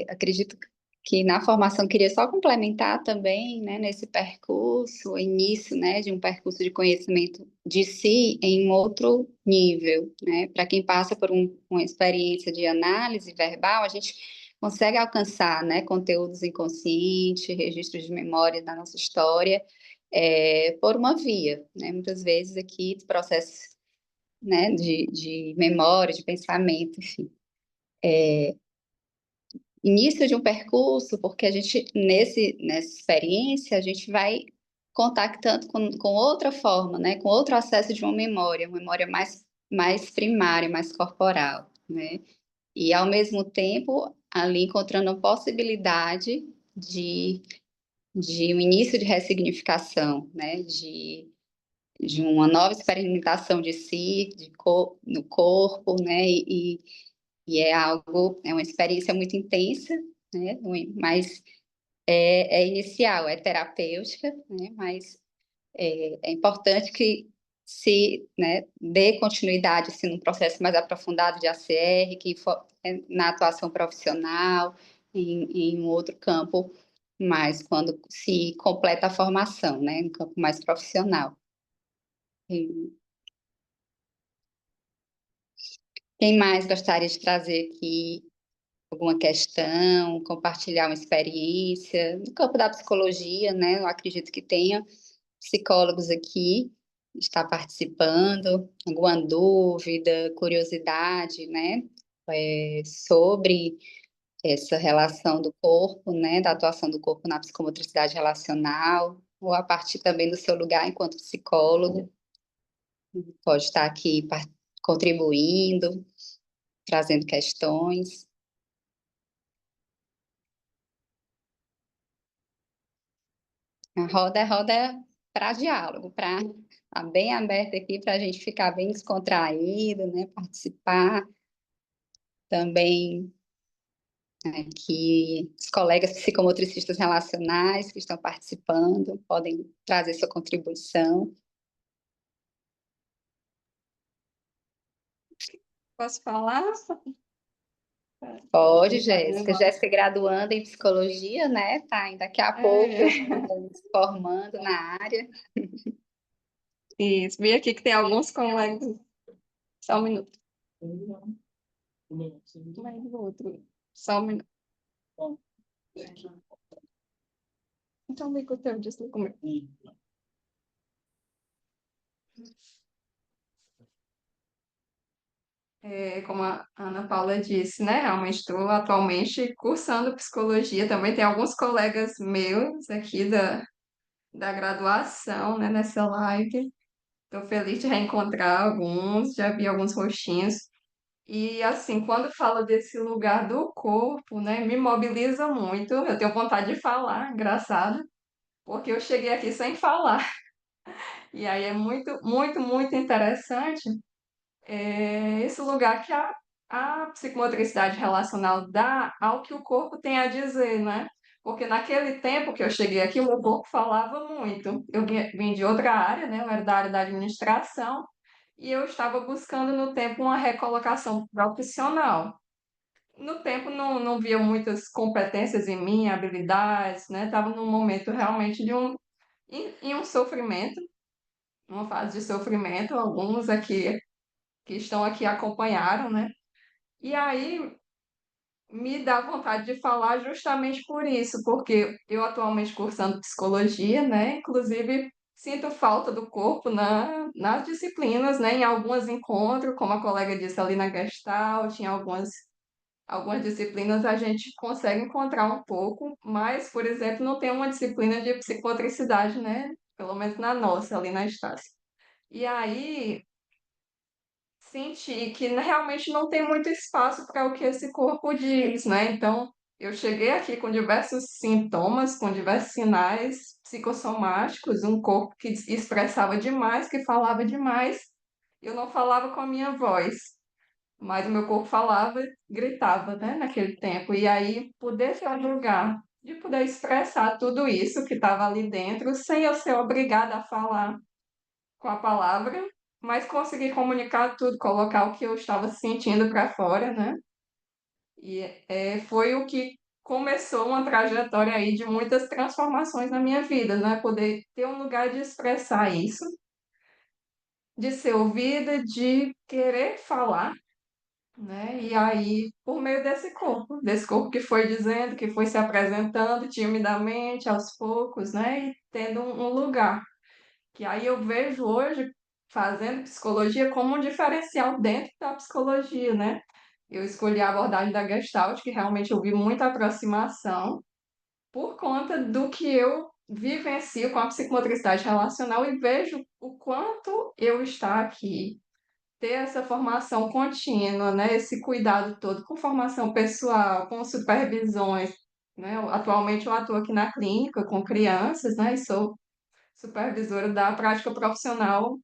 acredito que na formação queria só complementar também, né, nesse percurso, o início, né, de um percurso de conhecimento de si em um outro nível, né, para quem passa por uma experiência de análise verbal, a gente consegue alcançar, né, conteúdos inconscientes, registros de memória da nossa história, por uma via, né, muitas vezes aqui processos, né, de memória, de pensamento, enfim, início de um percurso, porque a gente, nessa experiência, a gente vai contactando com outra forma, né? Com outro acesso de uma memória mais primária, mais corporal, né? E, ao mesmo tempo, ali encontrando a possibilidade de, de um início de ressignificação, né? De uma nova experimentação de si, no corpo, né? E é uma experiência muito intensa, né? Mas é inicial, é terapêutica, né? Mas é importante que se, né, dê continuidade assim, num processo mais aprofundado de ACR, na atuação profissional, em um outro campo, mais quando se completa a formação, né? Um campo mais profissional. E quem mais gostaria de trazer aqui alguma questão, compartilhar uma experiência. No campo da psicologia, né? Eu acredito que tenha psicólogos aqui, está participando, alguma dúvida, curiosidade, né? Sobre essa relação do corpo, né? Da atuação do corpo na psicomotricidade relacional, ou a partir também do seu lugar enquanto psicólogo, pode estar aqui contribuindo, trazendo questões. A roda para diálogo, para estar bem aberta aqui para a gente ficar bem descontraído, né? Participar também que os colegas psicomotricistas relacionais que estão participando podem trazer sua contribuição. Posso falar? Pode, Jéssica. Jéssica é graduanda em psicologia, né? Tá, daqui a pouco se formando na área. Isso, vi aqui que tem alguns colegas. Só um minuto. Vai do outro. Só um minuto. Então, liga o teu, desliga o meu. Como a Ana Paula disse, né? Realmente estou atualmente cursando psicologia. Também tem alguns colegas meus aqui da graduação, né? Nessa live. Estou feliz de reencontrar alguns, já vi alguns rostinhos. E assim, quando fala desse lugar do corpo, né, me mobiliza muito. Eu tenho vontade de falar, engraçado, porque eu cheguei aqui sem falar. E aí é muito, muito, muito interessante esse lugar que a psicomotricidade relacional dá ao que o corpo tem a dizer, né? Porque naquele tempo que eu cheguei aqui, o meu corpo falava muito. Eu vim de outra área, né? Eu era da área da administração e eu estava buscando no tempo uma recolocação profissional. no tempo não via muitas competências em mim, habilidades, né? Estava num momento realmente em um sofrimento, uma fase de sofrimento. Alguns aqui que estão aqui acompanharam, né? E aí me dá vontade de falar justamente por isso, porque eu atualmente cursando psicologia, né? Inclusive sinto falta do corpo nas disciplinas, né? Em algumas encontro, como a colega disse ali na Gestalt, em algumas disciplinas a gente consegue encontrar um pouco, mas, por exemplo, não tem uma disciplina de psicomotricidade, né? Pelo menos na nossa, ali na Estácio. E aí senti que realmente não tem muito espaço para o que esse corpo diz, né? Então, eu cheguei aqui com diversos sintomas, com diversos sinais psicossomáticos, um corpo que expressava demais, que falava demais. Eu não falava com a minha voz, mas o meu corpo falava, gritava, né, naquele tempo. E aí, poder ter um lugar de poder expressar tudo isso que estava ali dentro, sem eu ser obrigada a falar com a palavra, mas conseguir comunicar tudo, colocar o que eu estava sentindo para fora, né? E foi o que começou uma trajetória aí de muitas transformações na minha vida, né? Poder ter um lugar de expressar isso, de ser ouvida, de querer falar, né? E aí, por meio desse corpo que foi dizendo, que foi se apresentando timidamente, aos poucos, né? E tendo um lugar. Que aí eu vejo hoje fazendo psicologia como um diferencial dentro da psicologia, né? Eu escolhi a abordagem da Gestalt, que realmente eu vi muita aproximação por conta do que eu vivencio com a psicomotricidade relacional e vejo o quanto eu estar aqui, ter essa formação contínua, né? Esse cuidado todo com formação pessoal, com supervisões, né? Atualmente eu atuo aqui na clínica com crianças, né? E sou supervisora da prática profissional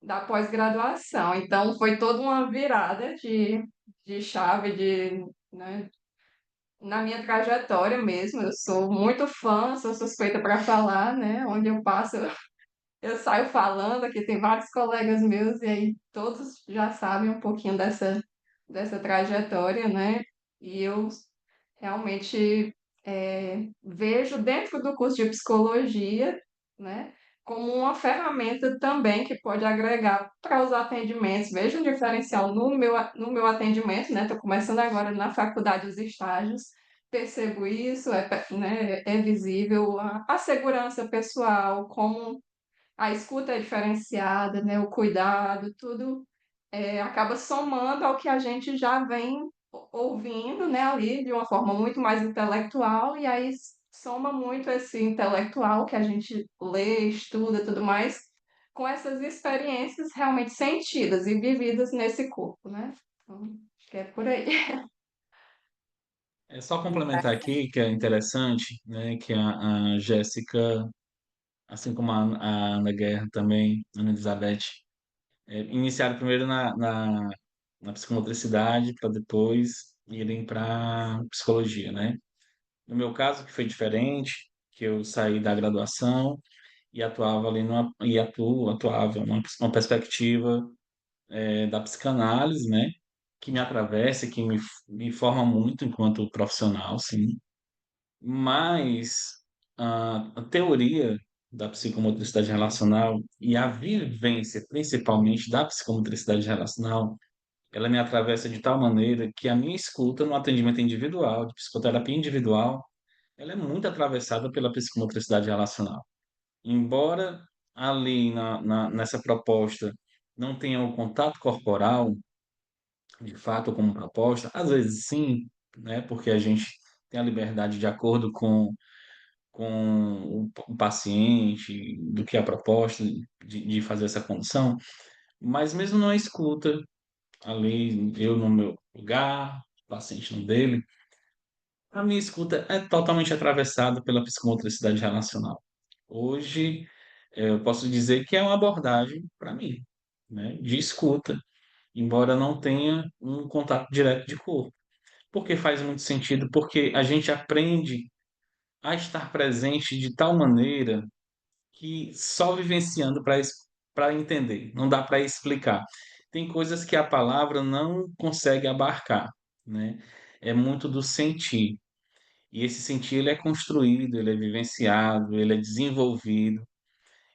da pós-graduação. Então, foi toda uma virada de chave, né, na minha trajetória mesmo. Eu sou muito fã, sou suspeita para falar, né? Onde eu passo, eu saio falando. Aqui tem vários colegas meus, e aí todos já sabem um pouquinho dessa trajetória, né? E eu realmente vejo dentro do curso de psicologia, né, como uma ferramenta também que pode agregar para os atendimentos. Vejo um diferencial no meu atendimento, né? Estou começando agora na faculdade os estágios, percebo isso, né, é visível a segurança pessoal, como a escuta é diferenciada, né, o cuidado, tudo acaba somando ao que a gente já vem ouvindo, né, ali de uma forma muito mais intelectual, e aí soma muito esse intelectual que a gente lê, estuda, tudo mais, com essas experiências realmente sentidas e vividas nesse corpo, né? Então, acho que é por aí. É só complementar aqui, que é interessante, né, que a Jéssica, assim como a Ana Guerra também, a Ana Elizabeth, iniciaram primeiro na psicomotricidade, para depois irem para psicologia, né? No meu caso, que foi diferente, que eu saí da graduação e atuava ali atuava numa perspectiva da psicanálise, né? Que me atravessa, que me forma muito enquanto profissional, sim. Mas a teoria da psicomotricidade relacional e a vivência, principalmente da psicomotricidade relacional, ela me atravessa de tal maneira que a minha escuta no atendimento individual, de psicoterapia individual, ela é muito atravessada pela psicomotricidade relacional. Embora ali nessa proposta não tenha o contato corporal, de fato, como proposta, às vezes sim, né, porque a gente tem a liberdade de acordo com o paciente, do que é a proposta, de fazer essa condução, mas mesmo na escuta, ali, eu no meu lugar, o paciente no dele, a minha escuta é totalmente atravessada pela psicomotricidade relacional. Hoje, eu posso dizer que é uma abordagem para mim, né, de escuta, embora não tenha um contato direto de corpo. Porque faz muito sentido, porque a gente aprende a estar presente de tal maneira que só vivenciando para entender, não dá para explicar. Tem coisas que a palavra não consegue abarcar, né? é muito do sentir. E esse sentir ele é construído, ele é vivenciado, ele é desenvolvido.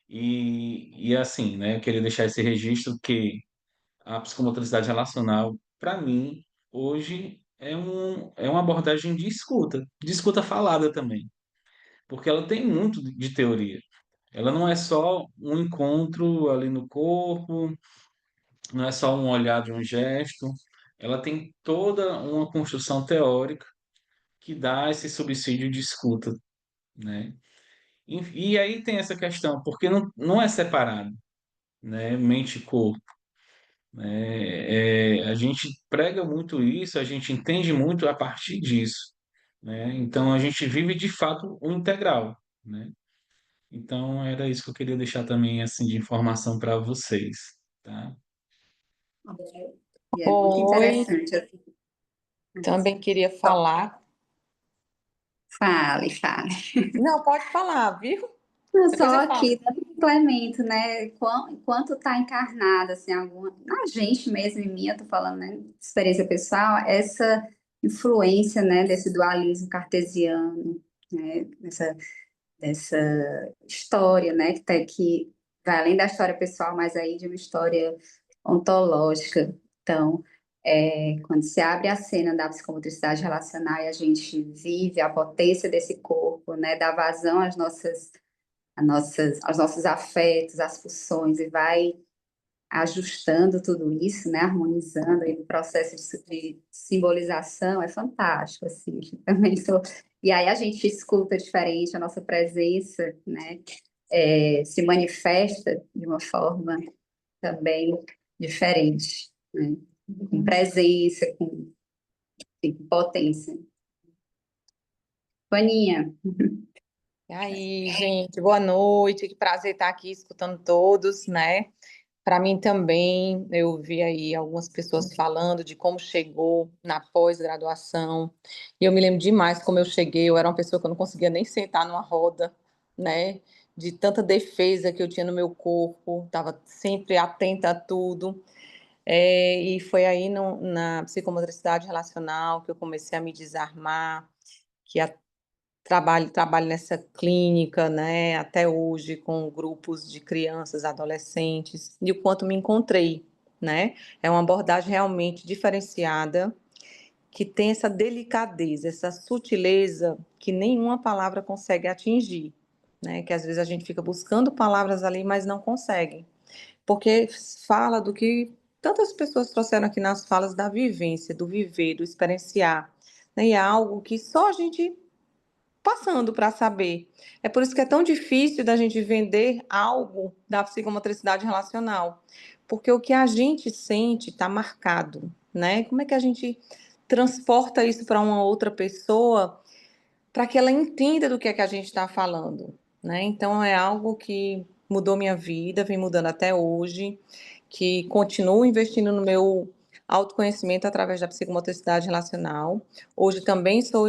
E assim, né, eu queria deixar esse registro que a psicomotricidade relacional, para mim, hoje é uma abordagem de escuta falada também, porque ela tem muito de teoria. Ela não é só um encontro ali no corpo, não é só um olhar de um gesto, ela tem toda uma construção teórica que dá esse subsídio de escuta, né? E aí tem essa questão, porque não é separado, né? Mente e corpo, né? A gente prega muito isso, a gente entende muito a partir disso, né? Então a gente vive de fato o integral, né? Então era isso que eu queria deixar também assim de informação para vocês, tá? E é muito Oi, interessante. Assim. também queria falar. Fale, fale. Não, pode falar, viu? Não, Depois só eu falo. aqui, dando complemento, né? Enquanto está encarnada, assim, na gente mesmo, em mim, eu tô falando, né, de experiência pessoal, essa influência, né, desse dualismo cartesiano, né, dessa história, né, que vai além da história pessoal, mas aí de uma história ontológica. Então, quando se abre a cena da psicomotricidade relacional e a gente vive a potência desse corpo, né, dá vazão aos nossos afetos, às pulsões, e vai ajustando tudo isso, né, harmonizando aí o processo de simbolização, é fantástico, assim, também sou... E aí a gente escuta diferente, a nossa presença, né, se manifesta de uma forma também diferente, né, com presença, com potência. Paninha, E aí, gente, boa noite. Que prazer estar aqui escutando todos, né? Para mim também, eu vi aí algumas pessoas falando de como chegou na pós-graduação. E eu me lembro demais como eu cheguei. Eu era uma pessoa que eu não conseguia nem sentar numa roda, né? De tanta defesa que eu tinha no meu corpo, estava sempre atenta a tudo. E foi aí na psicomotricidade relacional que eu comecei a me desarmar, que trabalho nessa clínica, né, até hoje com grupos de crianças, adolescentes, e o quanto me encontrei, né? É uma abordagem realmente diferenciada, que tem essa delicadeza, essa sutileza que nenhuma palavra consegue atingir, né? Que às vezes a gente fica buscando palavras ali, mas não consegue, porque fala do que tantas pessoas trouxeram aqui nas falas da vivência, do viver, do experienciar, né? E é algo que só a gente passando para saber. É por isso que é tão difícil da gente vender algo da psicomotricidade relacional, porque o que a gente sente está marcado, né? Como é que a gente transporta isso para uma outra pessoa para que ela entenda do que é que a gente está falando, né? Então é algo que mudou minha vida, vem mudando até hoje, que continuo investindo no meu autoconhecimento através da psicomotricidade relacional. Hoje também sou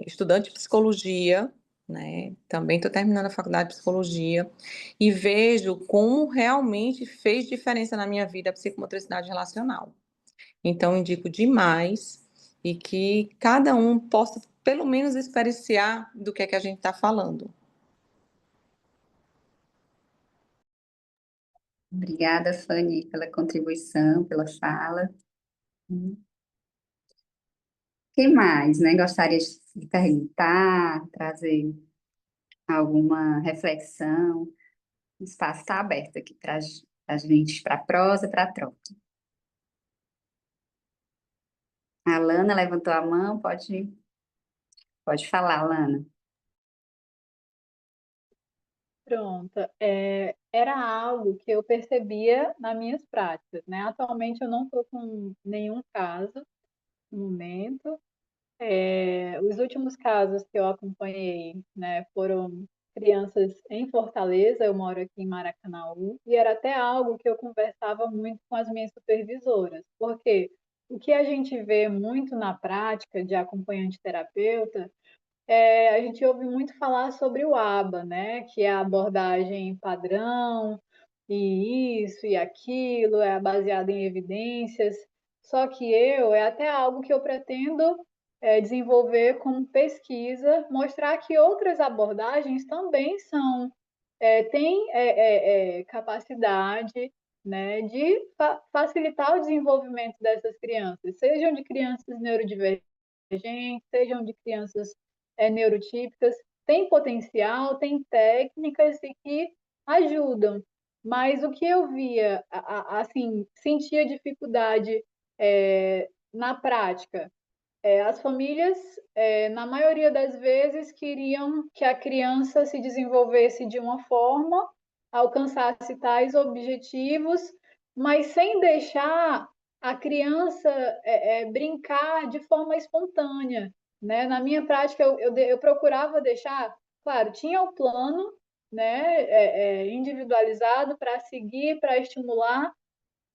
estudante de psicologia, né? Também estou terminando a faculdade de psicologia e vejo como realmente fez diferença na minha vida a psicomotricidade relacional. Então, indico demais e que cada um possa, pelo menos, experienciar do que é que a gente está falando. obrigada, Fanny, pela contribuição, pela fala. Quem mais, né? Gostaria de perguntar, trazer alguma reflexão? O espaço está aberto aqui para a gente, para a prosa, para a troca. A Lana levantou a mão, pode falar, Lana. Pronto. Era algo que eu percebia nas minhas práticas, né? Atualmente eu não estou com nenhum caso no momento. Os últimos casos que eu acompanhei, né, foram crianças em Fortaleza, eu moro aqui em Maracanaú, e era até algo que eu conversava muito com as minhas supervisoras, porque o que a gente vê muito na prática de acompanhante terapeuta, a gente ouve muito falar sobre o ABA, né, que é a abordagem padrão, e isso e aquilo, é baseada em evidências, Só que é até algo que eu pretendo desenvolver como pesquisa, mostrar que outras abordagens também têm capacidade, né, de facilitar o desenvolvimento dessas crianças, sejam de crianças neurodivergentes, sejam de crianças neurotípicas, tem potencial, tem técnicas e que ajudam. Mas o que eu via, assim, sentia dificuldade na prática, as famílias, na maioria das vezes, queriam que a criança se desenvolvesse de uma forma, alcançasse tais objetivos, mas sem deixar a criança brincar de forma espontânea, né? Na minha prática, eu procurava deixar, claro, tinha o plano, né, individualizado para seguir, para estimular,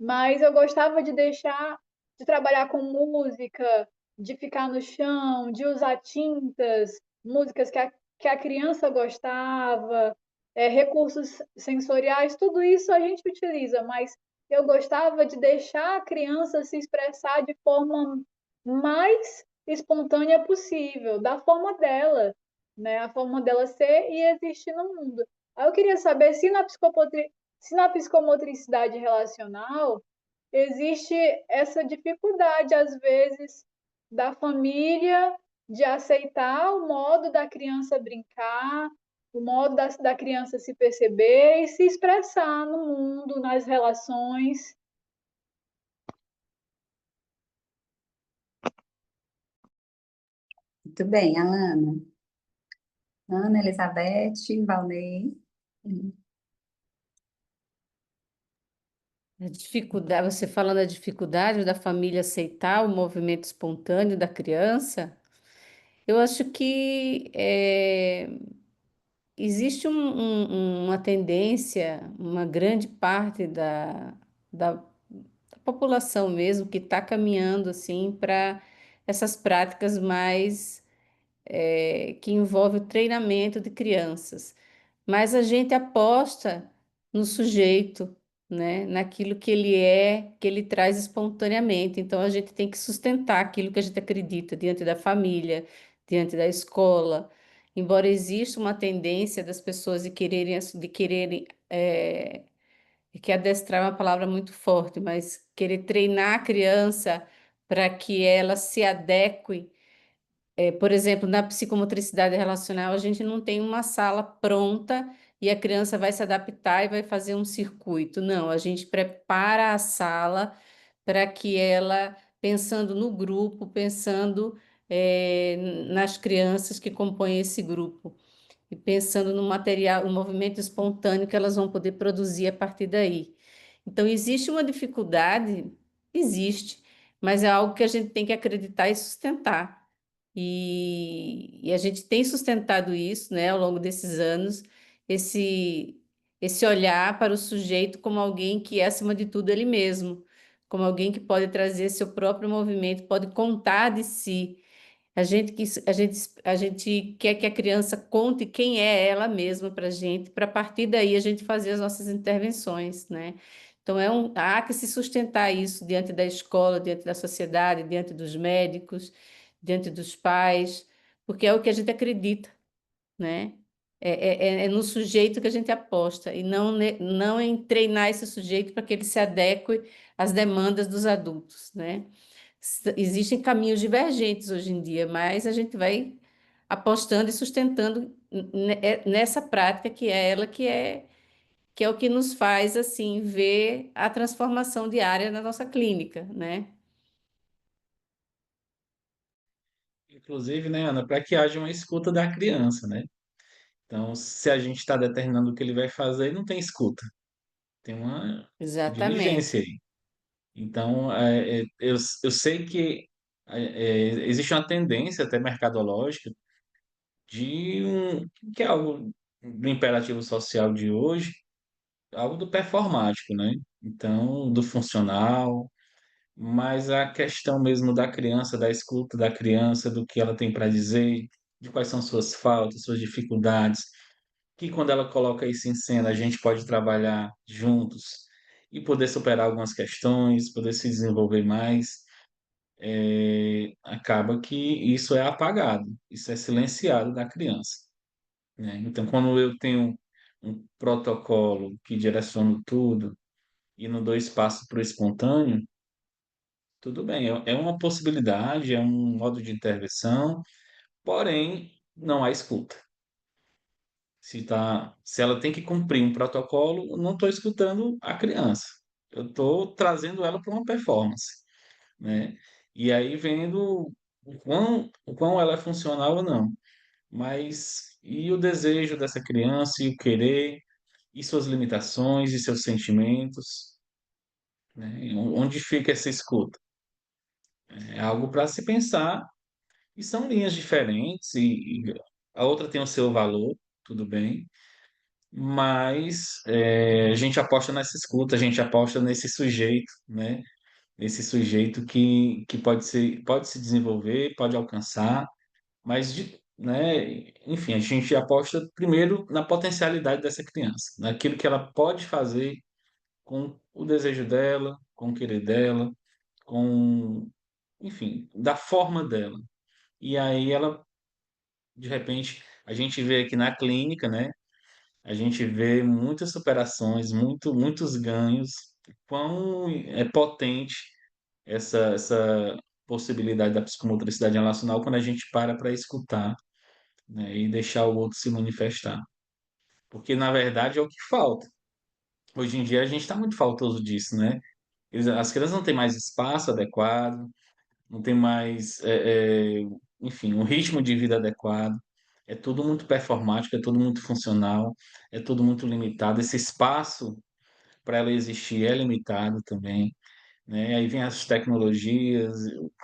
mas eu gostava de deixar, de trabalhar com música, de ficar no chão, de usar tintas, músicas que a criança gostava, recursos sensoriais, tudo isso a gente utiliza, mas eu gostava de deixar a criança se expressar de forma mais espontânea possível, da forma dela, né? A forma dela ser e existir no mundo. Aí eu queria saber se na psicomotricidade relacional existe essa dificuldade, às vezes, da família de aceitar o modo da criança brincar, o modo da criança se perceber e se expressar no mundo, nas relações. Muito bem, Alana. Ana, Elizabeth, Valnei. A dificuldade, você falando da dificuldade da família aceitar o movimento espontâneo da criança, eu acho que existe uma tendência, uma grande parte da população mesmo que está caminhando assim para essas práticas mais que envolvem o treinamento de crianças. Mas a gente aposta no sujeito, né? Naquilo que ele traz espontaneamente. Então a gente tem que sustentar aquilo que a gente acredita diante da família, diante da escola. Embora exista uma tendência das pessoas de quererem que adestrar é uma palavra muito forte, mas querer treinar a criança para que ela se adeque por exemplo, na psicomotricidade relacional, a gente não tem uma sala pronta e a criança vai se adaptar e vai fazer um circuito. Não, a gente prepara a sala para que ela, pensando no grupo, pensando nas crianças que compõem esse grupo e pensando no material, no movimento espontâneo que elas vão poder produzir a partir daí. Então, existe uma dificuldade? Existe, mas é algo que a gente tem que acreditar e sustentar. E a gente tem sustentado isso, né, ao longo desses anos, esse, esse olhar para o sujeito como alguém que é, acima de tudo, ele mesmo, como alguém que pode trazer seu próprio movimento, pode contar de si. A gente quer que a criança conte quem é ela mesma para a gente, para a partir daí a gente fazer as nossas intervenções, né? Então, há que se sustentar isso diante da escola, diante da sociedade, diante dos médicos, diante dos pais, porque é o que a gente acredita, né? É no sujeito que a gente aposta, e não em treinar esse sujeito para que ele se adeque às demandas dos adultos, né? Existem caminhos divergentes hoje em dia, mas a gente vai apostando e sustentando nessa prática que é ela que é o que nos faz assim ver a transformação diária na nossa clínica, né? Inclusive, né, Ana, para que haja uma escuta da criança, né? Então, se a gente está determinando o que ele vai fazer, não tem escuta, tem uma diligência Exatamente. aí. Então, eu sei que existe uma tendência até mercadológica que é algo do imperativo social de hoje, algo do performático, né? Então, do funcional, mas a questão mesmo da criança, da escuta da criança, do que ela tem para dizer, de quais são suas faltas, suas dificuldades, que quando ela coloca isso em cena, a gente pode trabalhar juntos e poder superar algumas questões, poder se desenvolver mais, acaba que isso é apagado, isso é silenciado da criança, né? Então, quando eu tenho um protocolo que direciona tudo e não dou espaço para o espontâneo, tudo bem, é uma possibilidade, é um modo de intervenção, porém, não há escuta. Se ela tem que cumprir um protocolo, eu não estou escutando a criança. Eu estou trazendo ela para uma performance, né? E aí vendo o quão ela é funcional ou não. Mas e o desejo dessa criança, e o querer, e suas limitações, e seus sentimentos, né? Onde fica essa escuta? É algo para se pensar, e são linhas diferentes, e a outra tem o seu valor, tudo bem, mas a gente aposta nessa escuta, a gente aposta nesse sujeito, né? Nesse sujeito que pode se desenvolver, pode alcançar, mas, né? Enfim, a gente aposta primeiro na potencialidade dessa criança, naquilo que ela pode fazer com o desejo dela, com o querer dela, com, enfim, da forma dela. E aí ela, de repente, a gente vê aqui na clínica, né? A gente vê muitas superações, muitos ganhos, quão é potente essa possibilidade da psicomotricidade relacional quando a gente para escutar, né, e deixar o outro se manifestar. Porque, na verdade, é o que falta. Hoje em dia, a gente está muito faltoso disso, né? As crianças não têm mais espaço adequado, não tem mais, enfim, um ritmo de vida adequado. É tudo muito performático, é tudo muito funcional, é tudo muito limitado. Esse espaço para ela existir é limitado também, né? Aí vem as tecnologias,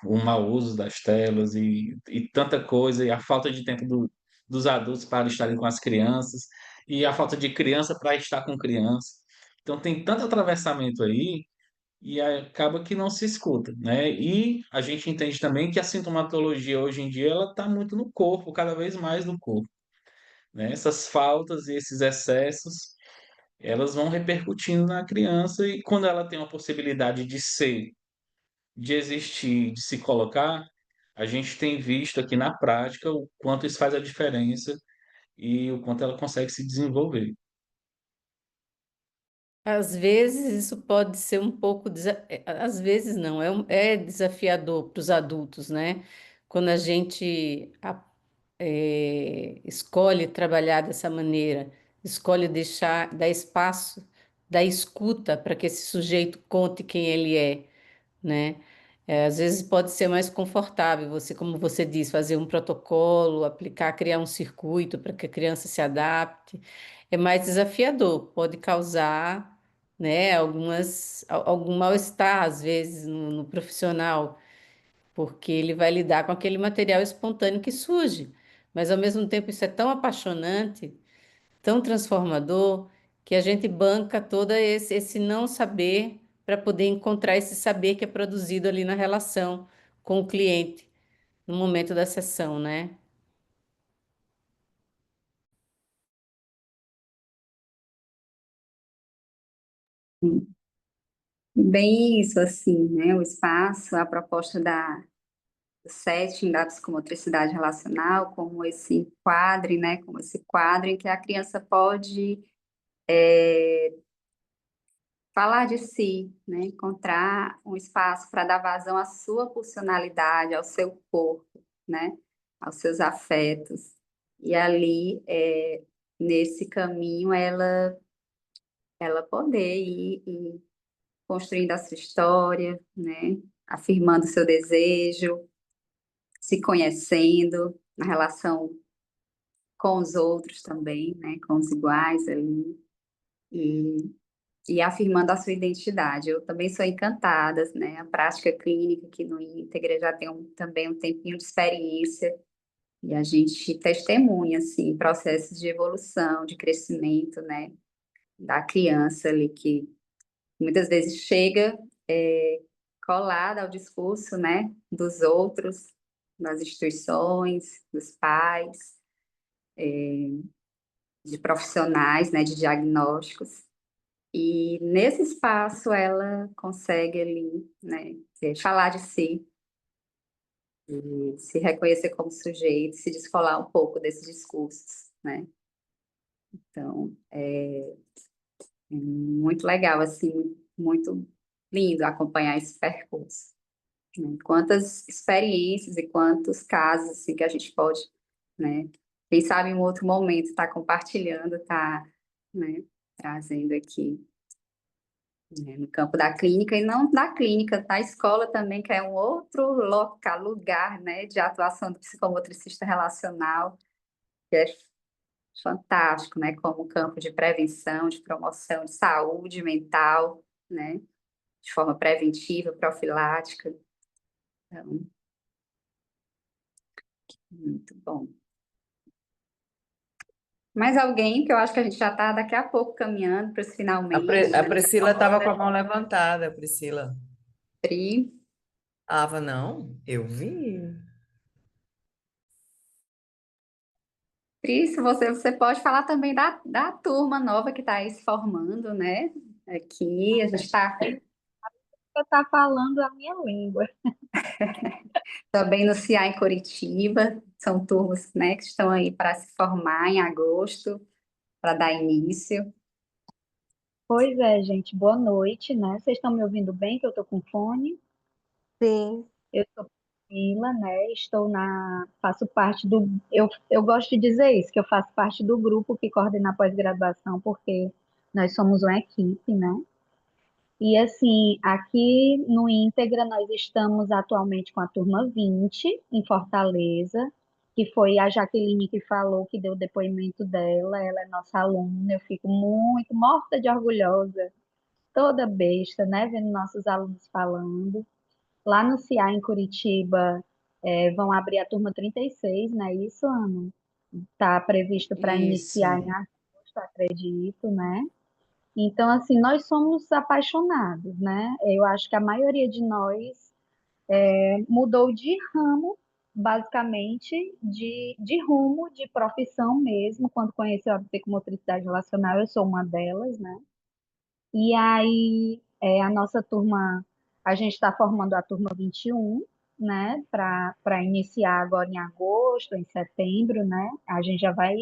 o mau uso das telas e tanta coisa, e a falta de tempo dos adultos para estarem com as crianças, e a falta de criança para estar com criança. Então tem tanto atravessamento aí e acaba que não se escuta, né? E a gente entende também que a sintomatologia hoje em dia ela está muito no corpo, cada vez mais no corpo, né? Essas faltas e esses excessos, elas vão repercutindo na criança e quando ela tem uma possibilidade de ser, de existir, de se colocar, a gente tem visto aqui na prática o quanto isso faz a diferença e o quanto ela consegue se desenvolver. Às vezes isso pode ser um pouco, às vezes não, é desafiador para os adultos, né? Quando a gente escolhe trabalhar dessa maneira, escolhe deixar, dar espaço, dar escuta para que esse sujeito conte quem ele é, né? Às vezes pode ser mais confortável você, como você diz, fazer um protocolo, aplicar, criar um circuito para que a criança se adapte. É mais desafiador, pode causar, né, algum mal-estar, às vezes, no profissional, porque ele vai lidar com aquele material espontâneo que surge. Mas, ao mesmo tempo, isso é tão apaixonante, tão transformador que a gente banca todo esse não saber para poder encontrar esse saber que é produzido ali na relação com o cliente no momento da sessão, né? Bem isso, assim, né? O espaço, a proposta do setting da psicomotricidade relacional, como esse enquadre, né? Como esse quadro em que a criança pode falar de si, né? Encontrar um espaço para dar vazão à sua pulsionalidade, ao seu corpo, né? Aos seus afetos. E ali, nesse caminho, ela poder ir construindo a sua história, né? Afirmando seu desejo, se conhecendo na relação com os outros também, né? Com os iguais ali. E, e afirmando a sua identidade. Eu também sou encantada, né? A prática clínica aqui no Íntegra já tem também um tempinho de experiência e a gente testemunha, assim, processos de evolução, de crescimento, né? Da criança ali que muitas vezes chega colada ao discurso, né? Dos outros, das instituições, dos pais, de profissionais, né? De diagnósticos. E nesse espaço ela consegue ali, né, falar de si, e se reconhecer como sujeito, se descolar um pouco desses discursos, né? Então, é muito legal, assim, muito lindo acompanhar esse percurso, né? Quantas experiências e quantos casos, assim, que a gente pode, né? Quem sabe em um outro momento estar compartilhando, tá, né? Trazendo aqui, né, no campo da clínica, e não da clínica, da escola também, que é um outro lugar, né, de atuação do psicomotricista relacional, que é fantástico, né, como campo de prevenção, de promoção de saúde mental, né, de forma preventiva, profilática. Então, muito bom. Mais alguém, que eu acho que a gente já está daqui a pouco caminhando para os finalmente. A Priscila estava com a mão levantada, Priscila. Pri, Ava, não? Eu vi. Pri, se você pode falar também da turma nova que está aí se formando, né? Aqui, a gente está Você está falando a minha língua. também no CIA em Curitiba, são turmas, né, que estão aí para se formar em agosto, para dar início. Pois é, gente, boa noite, né? Vocês estão me ouvindo bem, que eu estou com fone? Sim, Eu sou Camila, né? Faço parte eu gosto de dizer isso, que eu faço parte do grupo que coordena a pós-graduação, porque nós somos uma equipe, né? E assim, aqui no Íntegra nós estamos atualmente com a turma 20 em Fortaleza, que foi a Jaqueline que falou, que deu o depoimento dela, ela é nossa aluna, eu fico muito morta de orgulhosa, toda besta, né, vendo nossos alunos falando. Lá no CIA, em Curitiba, vão abrir a turma 36, não é isso, Ana? Está previsto para iniciar Isso. em agosto, acredito, né? Então, assim, nós somos apaixonados, né? Eu acho que a maioria de nós mudou de ramo, basicamente, de rumo, de profissão mesmo, quando conheceu a psicomotricidade relacional, eu sou uma delas, né? E aí, a nossa turma, a gente está formando a turma 21, né, para iniciar agora em agosto, em setembro, né? A gente já vai,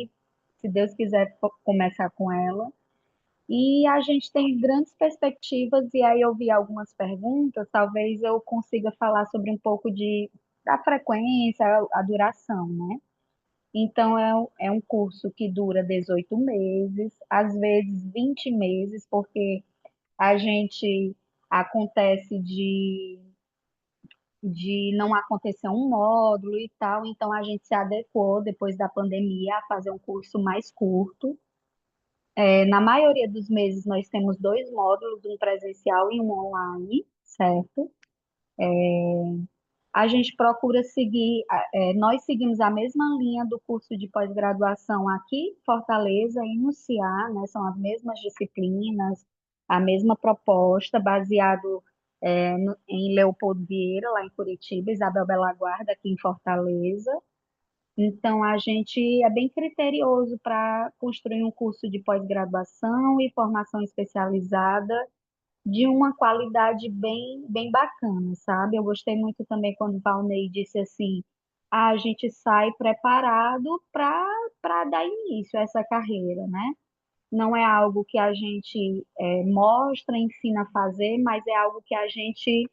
se Deus quiser, começar com ela. E a gente tem grandes perspectivas, e aí eu vi algumas perguntas, talvez eu consiga falar sobre um pouco da frequência, a duração, né? Então, é um curso que dura 18 meses, às vezes 20 meses, porque a gente acontece de não acontecer um módulo e tal, então a gente se adequou depois da pandemia a fazer um curso mais curto. Na maioria dos meses nós temos dois módulos, um presencial e um online, certo? A gente procura seguir, nós seguimos a mesma linha do curso de pós-graduação aqui em Fortaleza e no CIA, né? São as mesmas disciplinas, a mesma proposta, baseado em Leopoldo Vieira, lá em Curitiba, Isabel Bela Guarda, aqui em Fortaleza. Então, a gente é bem criterioso para construir um curso de pós-graduação e formação especializada de uma qualidade bem, bem bacana, sabe? Eu gostei muito também quando o Valnei disse assim, a gente sai preparado para dar início a essa carreira, né? Não é algo que a gente mostra, ensina a fazer, mas é algo que a gente,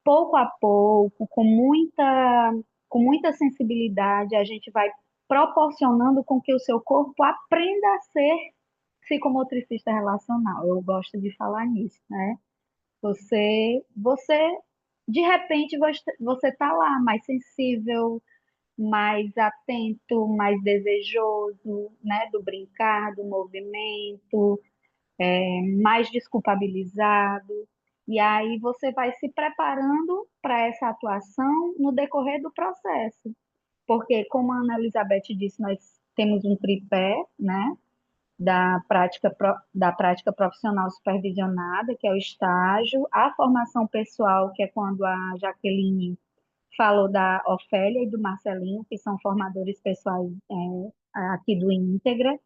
pouco a pouco, com muita sensibilidade, a gente vai proporcionando com que o seu corpo aprenda a ser psicomotricista relacional. Eu gosto de falar nisso, né? Você, de repente, você está lá mais sensível, mais atento, mais desejoso, né, do brincar, do movimento, mais desculpabilizado. E aí você vai se preparando para essa atuação no decorrer do processo. Porque, como a Ana Elizabeth disse, nós temos um tripé, né? Da prática profissional supervisionada, que é o estágio, a formação pessoal, que é quando a Jaqueline falou da Ofélia e do Marcelinho, que são formadores pessoais aqui do Íntegra,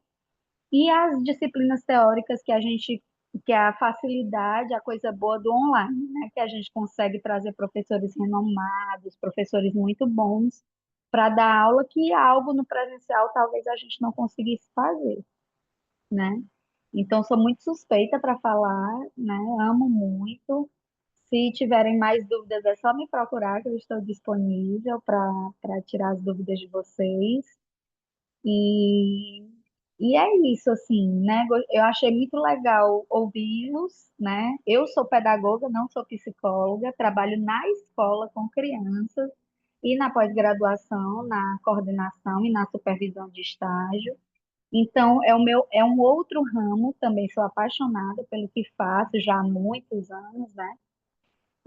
e as disciplinas teóricas que a gente que é a facilidade, a coisa boa do online, né? Que a gente consegue trazer professores renomados, professores muito bons para dar aula, que algo no presencial talvez a gente não conseguisse fazer, né? Então, sou muito suspeita para falar, né? Amo muito. Se tiverem mais dúvidas, é só me procurar, que eu estou disponível para tirar as dúvidas de vocês. E, e é isso, assim, né? Eu achei muito legal ouvi-los, né? Eu sou pedagoga, não sou psicóloga, trabalho na escola com crianças e na pós-graduação, na coordenação e na supervisão de estágio. Então, é um outro ramo, também sou apaixonada pelo que faço já há muitos anos, né?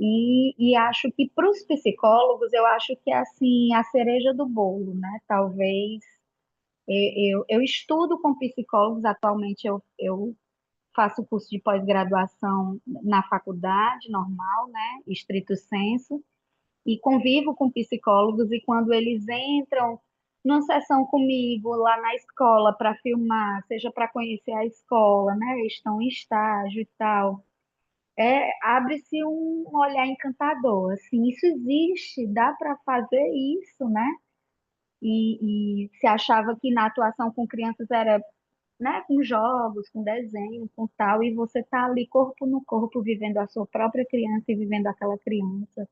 E acho que para os psicólogos, eu acho que é assim a cereja do bolo, né? Talvez eu estudo com psicólogos, atualmente eu faço curso de pós-graduação na faculdade normal, né? Estrito sensu, e convivo com psicólogos, e quando eles entram numa sessão comigo lá na escola para filmar, seja para conhecer a escola, né? Estão em estágio e tal. Abre-se um olhar encantador, assim, isso existe, dá para fazer isso, né? E se achava que na atuação com crianças era, né, com jogos, com desenho, com tal, e você tá ali corpo no corpo vivendo a sua própria criança e vivendo aquela criança.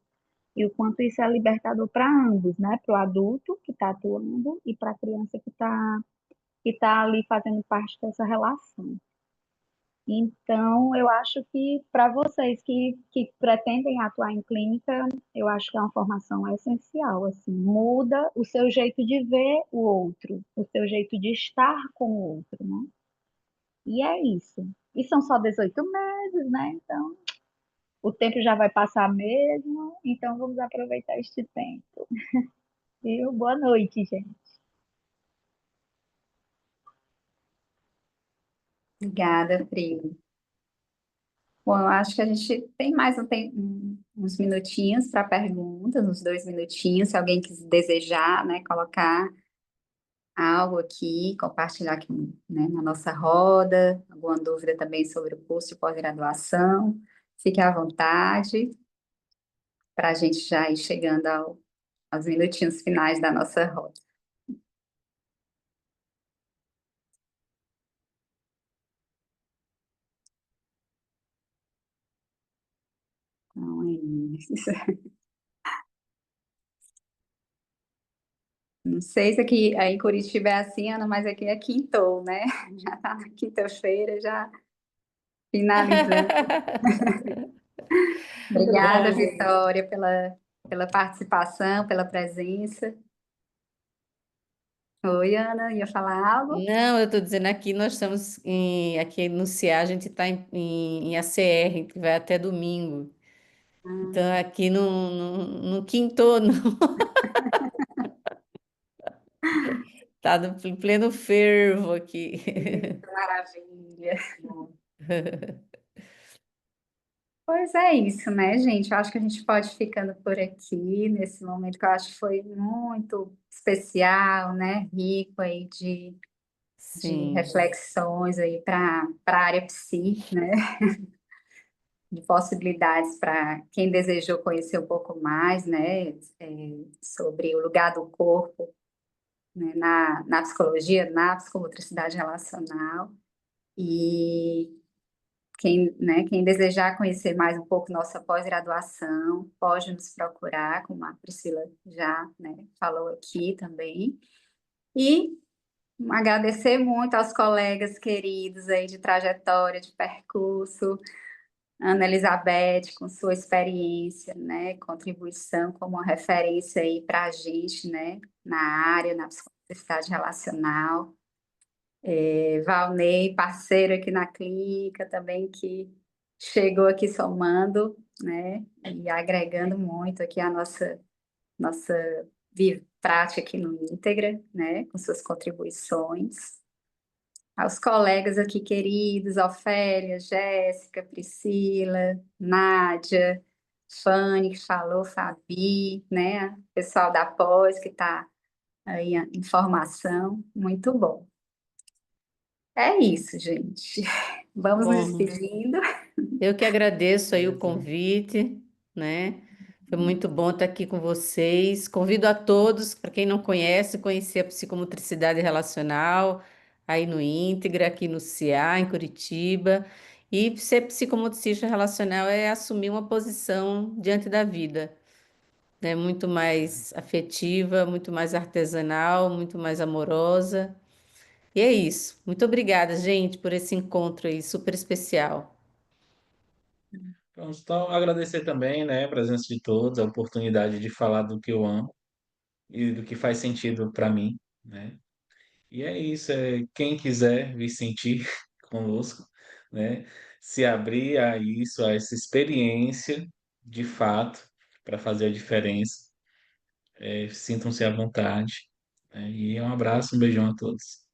E o quanto isso é libertador para ambos, né? Para o adulto que está atuando e para a criança que tá ali fazendo parte dessa relação. Então, eu acho que para vocês que pretendem atuar em clínica, eu acho que é uma formação essencial, assim, muda o seu jeito de ver o outro, o seu jeito de estar com o outro, né? E é isso. E são só 18 meses, né? Então, o tempo já vai passar mesmo, então vamos aproveitar este tempo. Viu? Boa noite, gente. Obrigada, Pri. Bom, eu acho que a gente tem mais uns minutinhos para perguntas, uns 2 minutinhos, se alguém quiser desejar, né, colocar algo aqui, compartilhar aqui, né, na nossa roda, alguma dúvida também sobre o curso de pós-graduação, fique à vontade para a gente já ir chegando aos minutinhos finais da nossa roda. Então, é isso. Não sei se aqui aí em Curitiba é assim, Ana, mas aqui é quintou, né? Já está na quinta-feira, já finalizando. Obrigada, Vitória, pela participação, pela presença. Oi, Ana, ia falar algo? Não, eu estou dizendo aqui, nós estamos aqui no CA, a gente está em ACR, que vai até domingo. Então, aqui no quinto, não. Está no pleno fervo aqui. Maravilha. Pois é isso, né, gente? Eu acho que a gente pode ir ficando por aqui nesse momento que eu acho que foi muito especial, né? Rico aí de Sim, reflexões aí para a área psi, né? De possibilidades para quem desejou conhecer um pouco mais, né? Sobre o lugar do corpo, né? Na psicologia, na psicomotricidade relacional. E quem desejar conhecer mais um pouco nossa pós-graduação, pode nos procurar, como a Priscila já, né, falou aqui também. E agradecer muito aos colegas queridos aí de trajetória, de percurso, Ana Elizabeth, com sua experiência, né, contribuição como uma referência aí para a gente, né, na área, na psicomotricidade relacional. Valnei, parceiro aqui na clínica também, que chegou aqui somando, né, e agregando muito aqui a nossa prática aqui no Íntegra, né, com suas contribuições. Aos colegas aqui queridos, Ofélia, Jéssica, Priscila, Nádia, Fanny, que falou, Fabi, né, pessoal da pós que está aí em formação, muito bom. É isso, gente. Vamos nos Bom, despedindo. eu que agradeço aí o Beleza. convite, né? Foi muito bom estar aqui com vocês. Convido a todos, para quem não conhece, conhecer a psicomotricidade relacional aí no Íntegra, aqui no CA, em Curitiba. E ser psicomotricista relacional é assumir uma posição diante da vida, né? Muito mais afetiva, muito mais artesanal, muito mais amorosa. E é isso. Muito obrigada, gente, por esse encontro aí super especial. Pronto, então agradecer também, né, a presença de todos, a oportunidade de falar do que eu amo e do que faz sentido para mim, né? E é isso, quem quiser vir sentir conosco, né, se abrir a isso, a essa experiência de fato, para fazer a diferença, sintam-se à vontade, né? E um abraço, um beijão a todos.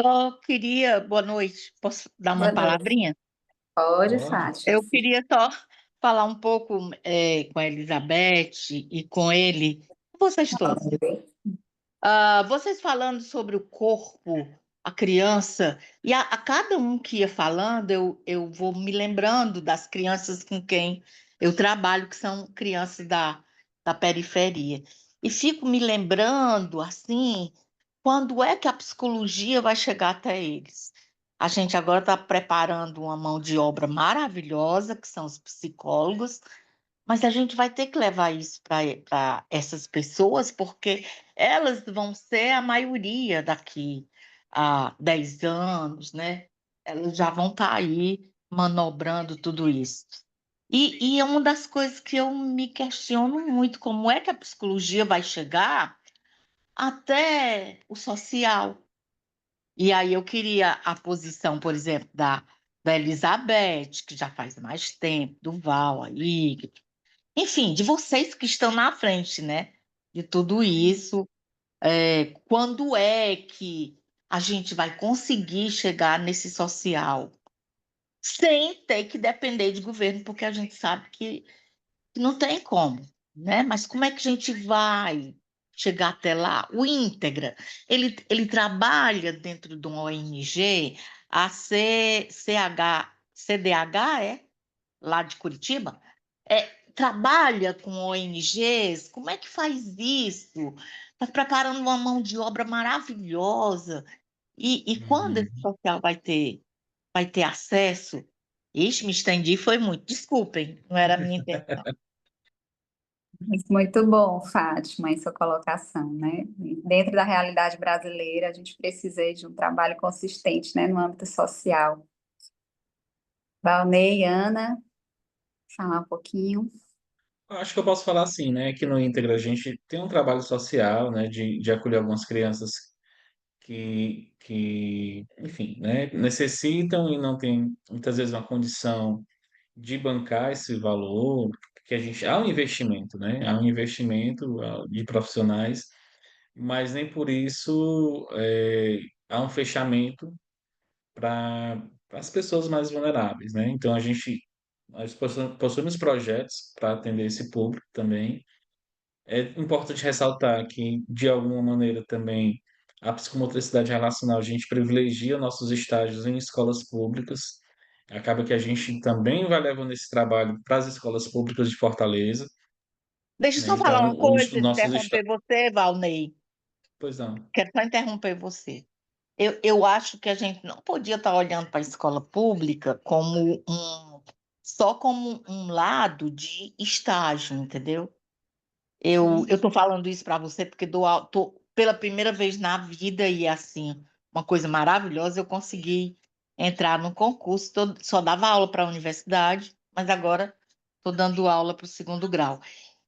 Só queria, boa noite, posso dar Boa uma noite. palavrinha? Pode, Pode? Fátima. Eu queria só falar um pouco com a Elizabeth e com ele, com vocês todos. Vocês falando sobre o corpo, a criança, e a cada um que ia falando, eu vou me lembrando das crianças com quem eu trabalho, que são crianças da periferia. E fico me lembrando, assim, quando é que a psicologia vai chegar até eles? A gente agora está preparando uma mão de obra maravilhosa, que são os psicólogos, mas a gente vai ter que levar isso para essas pessoas, porque elas vão ser a maioria daqui a 10 anos, né? Elas já vão estar aí manobrando tudo isso. E é uma das coisas que eu me questiono muito, como é que a psicologia vai chegar até o social? E aí eu queria a posição, por exemplo, da Elizabeth, que já faz mais tempo, do Val aí, enfim, de vocês que estão na frente, né? De tudo isso. Quando é que a gente vai conseguir chegar nesse social sem ter que depender de governo, porque a gente sabe que não tem como, né? Mas como é que a gente vai chegar até lá? O Íntegra, ele trabalha dentro de uma ONG, a CDH, lá de Curitiba, trabalha com ONGs, como é que faz isso? Está preparando uma mão de obra maravilhosa. E quando esse Uhum. social vai ter acesso? Ixi, me estendi, foi muito. Desculpem, não era a minha intenção. Muito bom, Fátima, em sua colocação, né? Dentro da realidade brasileira, a gente precisa aí de um trabalho consistente, né, no âmbito social. Valnei, Ana, falar um pouquinho. Acho que eu posso falar assim, né? Que no Íntegra a gente tem um trabalho social, né? De acolher algumas crianças enfim, né? Necessitam e não têm muitas vezes uma condição de bancar esse valor, que a gente há um investimento, né? Há um investimento de profissionais, mas nem por isso há um fechamento para as pessoas mais vulneráveis, né? Então nós possuímos projetos para atender esse público também. É importante ressaltar que, de alguma maneira, também a psicomotricidade relacional, a gente privilegia nossos estágios em escolas públicas. Acaba que a gente também vai levando esse trabalho para as escolas públicas de Fortaleza, Deixa eu né? só falar Então, uma coisa, os nossos interromper estágios. você, Valnei. Pois não. Quero só interromper você. Eu acho que a gente não podia estar olhando para a escola pública só como um lado de estágio, entendeu? Eu Sim. estou falando isso para você porque tô, pela primeira vez na vida e assim, uma coisa maravilhosa, eu consegui entrar num concurso, só dava aula para a universidade, mas agora estou dando aula para o segundo grau.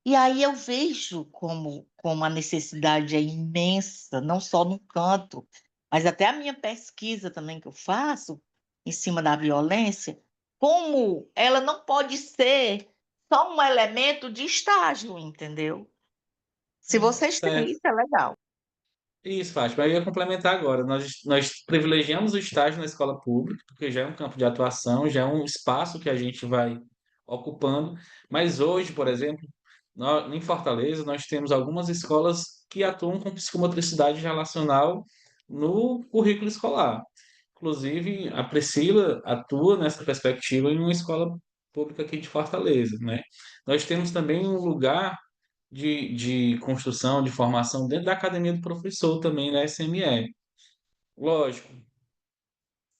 E aí eu vejo como a necessidade é imensa, não só no canto, mas até a minha pesquisa também que eu faço em cima da violência, como ela não pode ser só um elemento de estágio, entendeu? Se vocês têm Certo. isso, é legal. Isso, Fátima. Eu ia complementar agora. Nós privilegiamos o estágio na escola pública, porque já é um campo de atuação, já é um espaço que a gente vai ocupando. Mas hoje, por exemplo, em Fortaleza, nós temos algumas escolas que atuam com psicomotricidade relacional no currículo escolar. Inclusive, a Priscila atua nessa perspectiva em uma escola pública aqui de Fortaleza, né? Nós temos também um lugar de construção, de formação dentro da Academia do Professor também na SME. Lógico,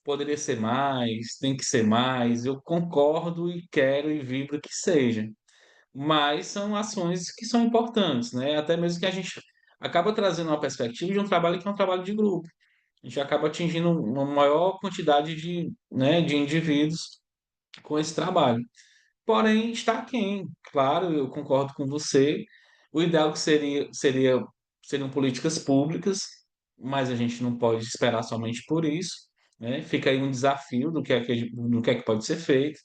poderia ser mais, tem que ser mais, eu concordo e quero e vibro que seja. Mas são ações que são importantes, né? Até mesmo que a gente acaba trazendo uma perspectiva de um trabalho que é um trabalho de grupo. A gente acaba atingindo uma maior quantidade de, né, de indivíduos com esse trabalho. Porém, está aquém. Claro, eu concordo com você. O ideal que seriam políticas públicas, mas a gente não pode esperar somente por isso, né? Fica aí um desafio do que é que pode ser feito.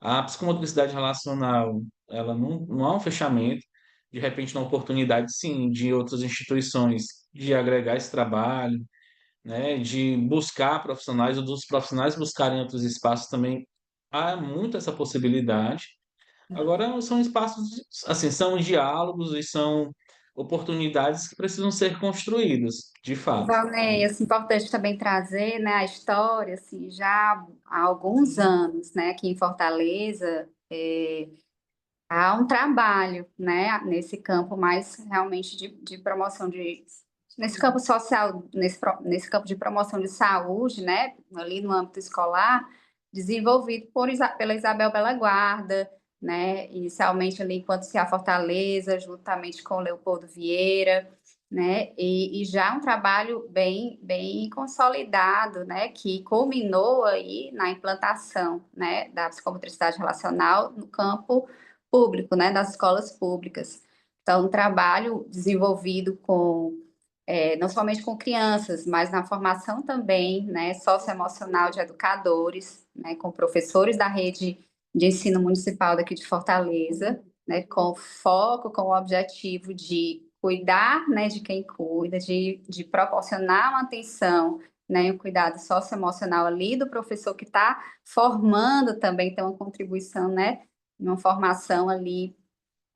A psicomotricidade relacional, ela não há um fechamento, de repente, uma oportunidade, sim, de outras instituições de agregar esse trabalho, né, de buscar profissionais ou dos profissionais buscarem outros espaços também. Há muito essa possibilidade. Agora, são espaços, assim, são diálogos e são oportunidades que precisam ser construídas, de fato, Valnei, né? assim, importante também trazer, né, a história, assim, já há alguns anos, né, aqui em Fortaleza, há um trabalho, né, nesse campo mais realmente de promoção nesse campo social, nesse campo de promoção de saúde, né, ali no âmbito escolar, desenvolvido pela Isabel Bela Guarda, né, inicialmente ali enquanto se a Fortaleza, juntamente com o Leopoldo Vieira, né, e já um trabalho bem consolidado, né, que culminou aí na implantação, né, da psicomotricidade relacional no campo público, né, das escolas públicas. Então, um trabalho desenvolvido não somente com crianças, mas na formação também, né, socioemocional de educadores, né, com professores da rede de ensino municipal daqui de Fortaleza, né, com foco, com o objetivo de cuidar, né, de quem cuida, de proporcionar uma atenção, né, um cuidado socioemocional ali do professor que está formando também, tem uma contribuição, né, uma formação ali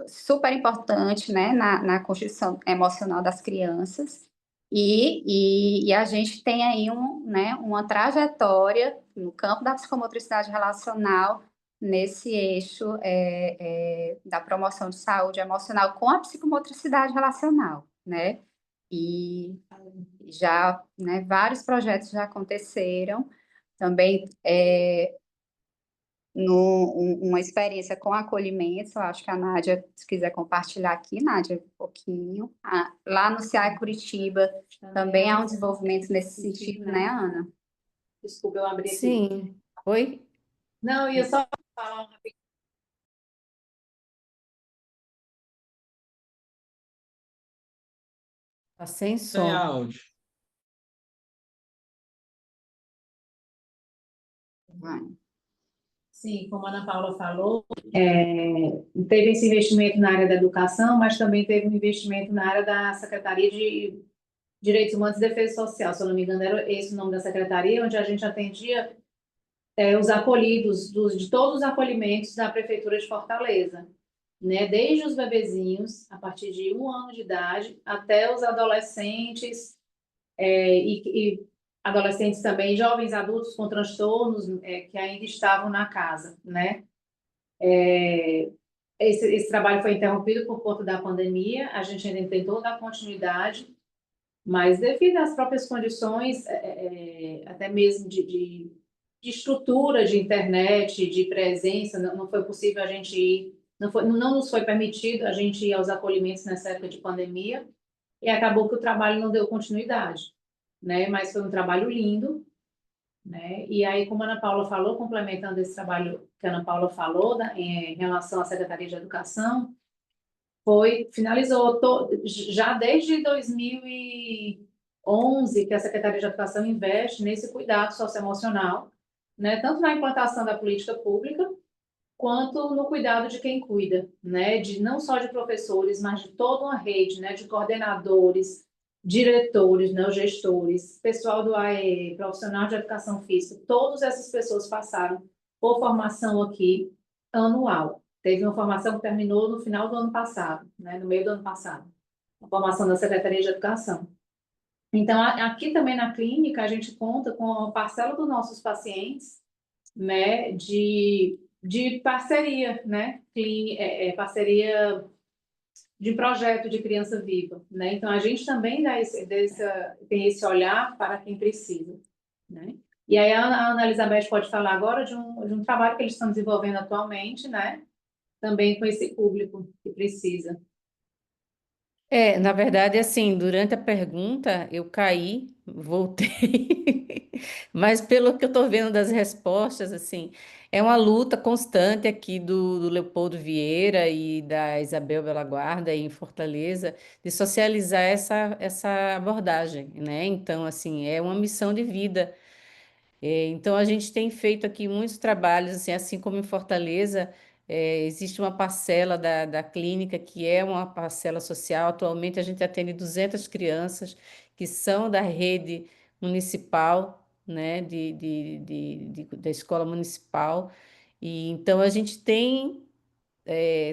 super importante, né, na construção emocional das crianças. E a gente tem aí né, uma trajetória no campo da psicomotricidade relacional nesse eixo da promoção de saúde emocional com a psicomotricidade relacional, né? E já, né, vários projetos já aconteceram. Também uma experiência com acolhimento. Eu acho que a Nádia, se quiser compartilhar aqui, Nádia, um pouquinho. Lá no CIAI Curitiba também há um desenvolvimento nesse sentido, né, Ana? Desculpa, eu abri aqui. Sim. Oi? Não, eu ia só falar rapidinho. Tá sem Sem som. áudio. Vai. Sim, como a Ana Paula falou, teve esse investimento na área da educação, mas também teve um investimento na área da Secretaria de Direitos Humanos e Defesa Social, se eu não me engano, era esse o nome da secretaria, onde a gente atendia os acolhidos de todos os acolhimentos da Prefeitura de Fortaleza, né? Desde os bebezinhos, a partir de 1 ano de idade, até os adolescentes e adolescentes também, jovens adultos com transtornos que ainda estavam na casa, né? Esse trabalho foi interrompido por conta da pandemia, a gente ainda tentou dar continuidade, mas devido às próprias condições, até mesmo de estrutura de internet, de presença, não foi possível a gente ir, não nos foi permitido a gente ir aos acolhimentos nessa época de pandemia, e acabou que o trabalho não deu continuidade, né? Mas foi um trabalho lindo, né? E aí, como a Ana Paula falou, complementando esse trabalho que a Ana Paula falou, em relação à Secretaria de Educação, finalizou já desde 2011 que a Secretaria de Educação investe nesse cuidado socioemocional, né? Tanto na implantação da política pública, quanto no cuidado de quem cuida, né? Não só de professores, mas de toda uma rede, né? De coordenadores, diretores, né? Os gestores, pessoal do AE, profissional de educação física, todas essas pessoas passaram por formação aqui anual. Teve uma formação que terminou no final do ano passado, né? No meio do ano passado, a formação da Secretaria de Educação. Então, aqui também na clínica, a gente conta com a parcela dos nossos pacientes, né, de parceria, né, parceria de projeto de criança viva, né? Então, a gente também tem esse olhar para quem precisa, né? E aí a Ana Elizabeth pode falar agora de um trabalho que eles estão desenvolvendo atualmente, né? Também com esse público que precisa. Na verdade, assim, durante a pergunta eu caí, voltei, mas pelo que eu estou vendo das respostas, assim, é uma luta constante aqui do Leopoldo Vieira e da Isabel Guarda em Fortaleza de socializar essa abordagem, né? Então, assim, é uma missão de vida. Então, a gente tem feito aqui muitos trabalhos, assim como em Fortaleza, existe uma parcela da clínica que é uma parcela social. Atualmente, a gente atende 200 crianças que são da rede municipal, né, da escola municipal. E então, a gente tem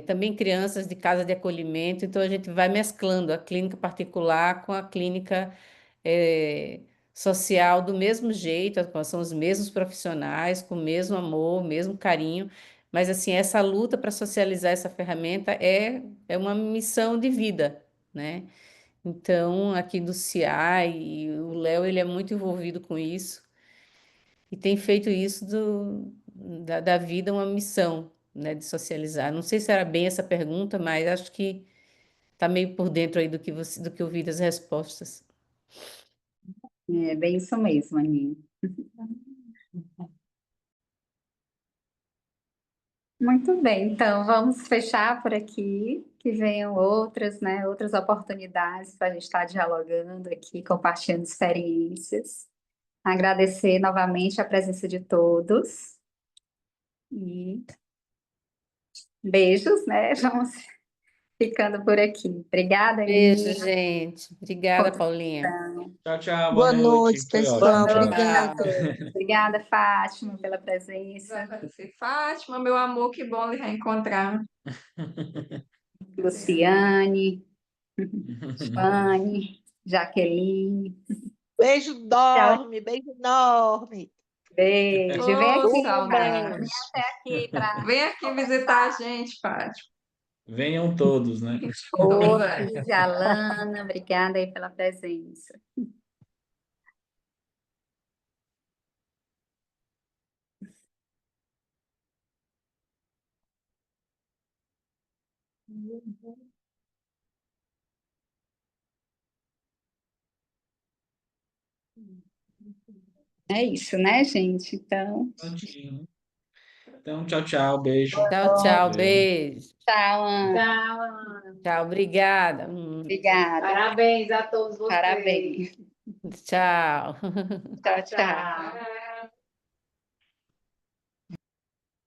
também crianças de casa de acolhimento, então a gente vai mesclando a clínica particular com a clínica é, social do mesmo jeito, são os mesmos profissionais, com o mesmo amor, o mesmo carinho, mas assim, essa luta para socializar essa ferramenta é uma missão de vida, né? Então, aqui do CIAI, o Léo, ele é muito envolvido com isso, e tem feito isso da vida uma missão, né, de socializar. Não sei se era bem essa pergunta, mas acho que está meio por dentro aí do que eu vi das respostas. É bem isso mesmo, Aninha. Muito bem, então vamos fechar por aqui, que venham outras, né, outras oportunidades para a gente estar dialogando aqui, compartilhando experiências. Agradecer novamente a presença de todos e beijos, né? Vamos ficando por aqui. Obrigada, Beijo, Aninha. gente. Obrigada, Paulinha. Tchau, tchau, boa Boa noite. noite, Foi Boa ótimo, pessoal. tchau. noite a Obrigada. todos. Obrigada, Fátima, pela presença. Agradecer, Fátima, meu amor, que bom lhe reencontrar. Luciane, Fanny, Jaqueline. Beijo Tchau, enorme, beijo enorme. beijo. Vem Ô, aqui, Tudo Fátima. bem. saudade. Vem até aqui para Vem aqui visitar a gente, Fátima. Venham todos, né? Vai. Rose, Alana. Obrigada aí pela presença. É isso, né, gente? Então, Prontinho. Então, tchau, tchau, beijo. Tchau, tchau, Valeu. beijo. tchau, Ana. Tchau, Ana. Tchau, obrigada. Obrigada. Parabéns a todos vocês. Parabéns. Tchau. Tchau, tchau. Tchau.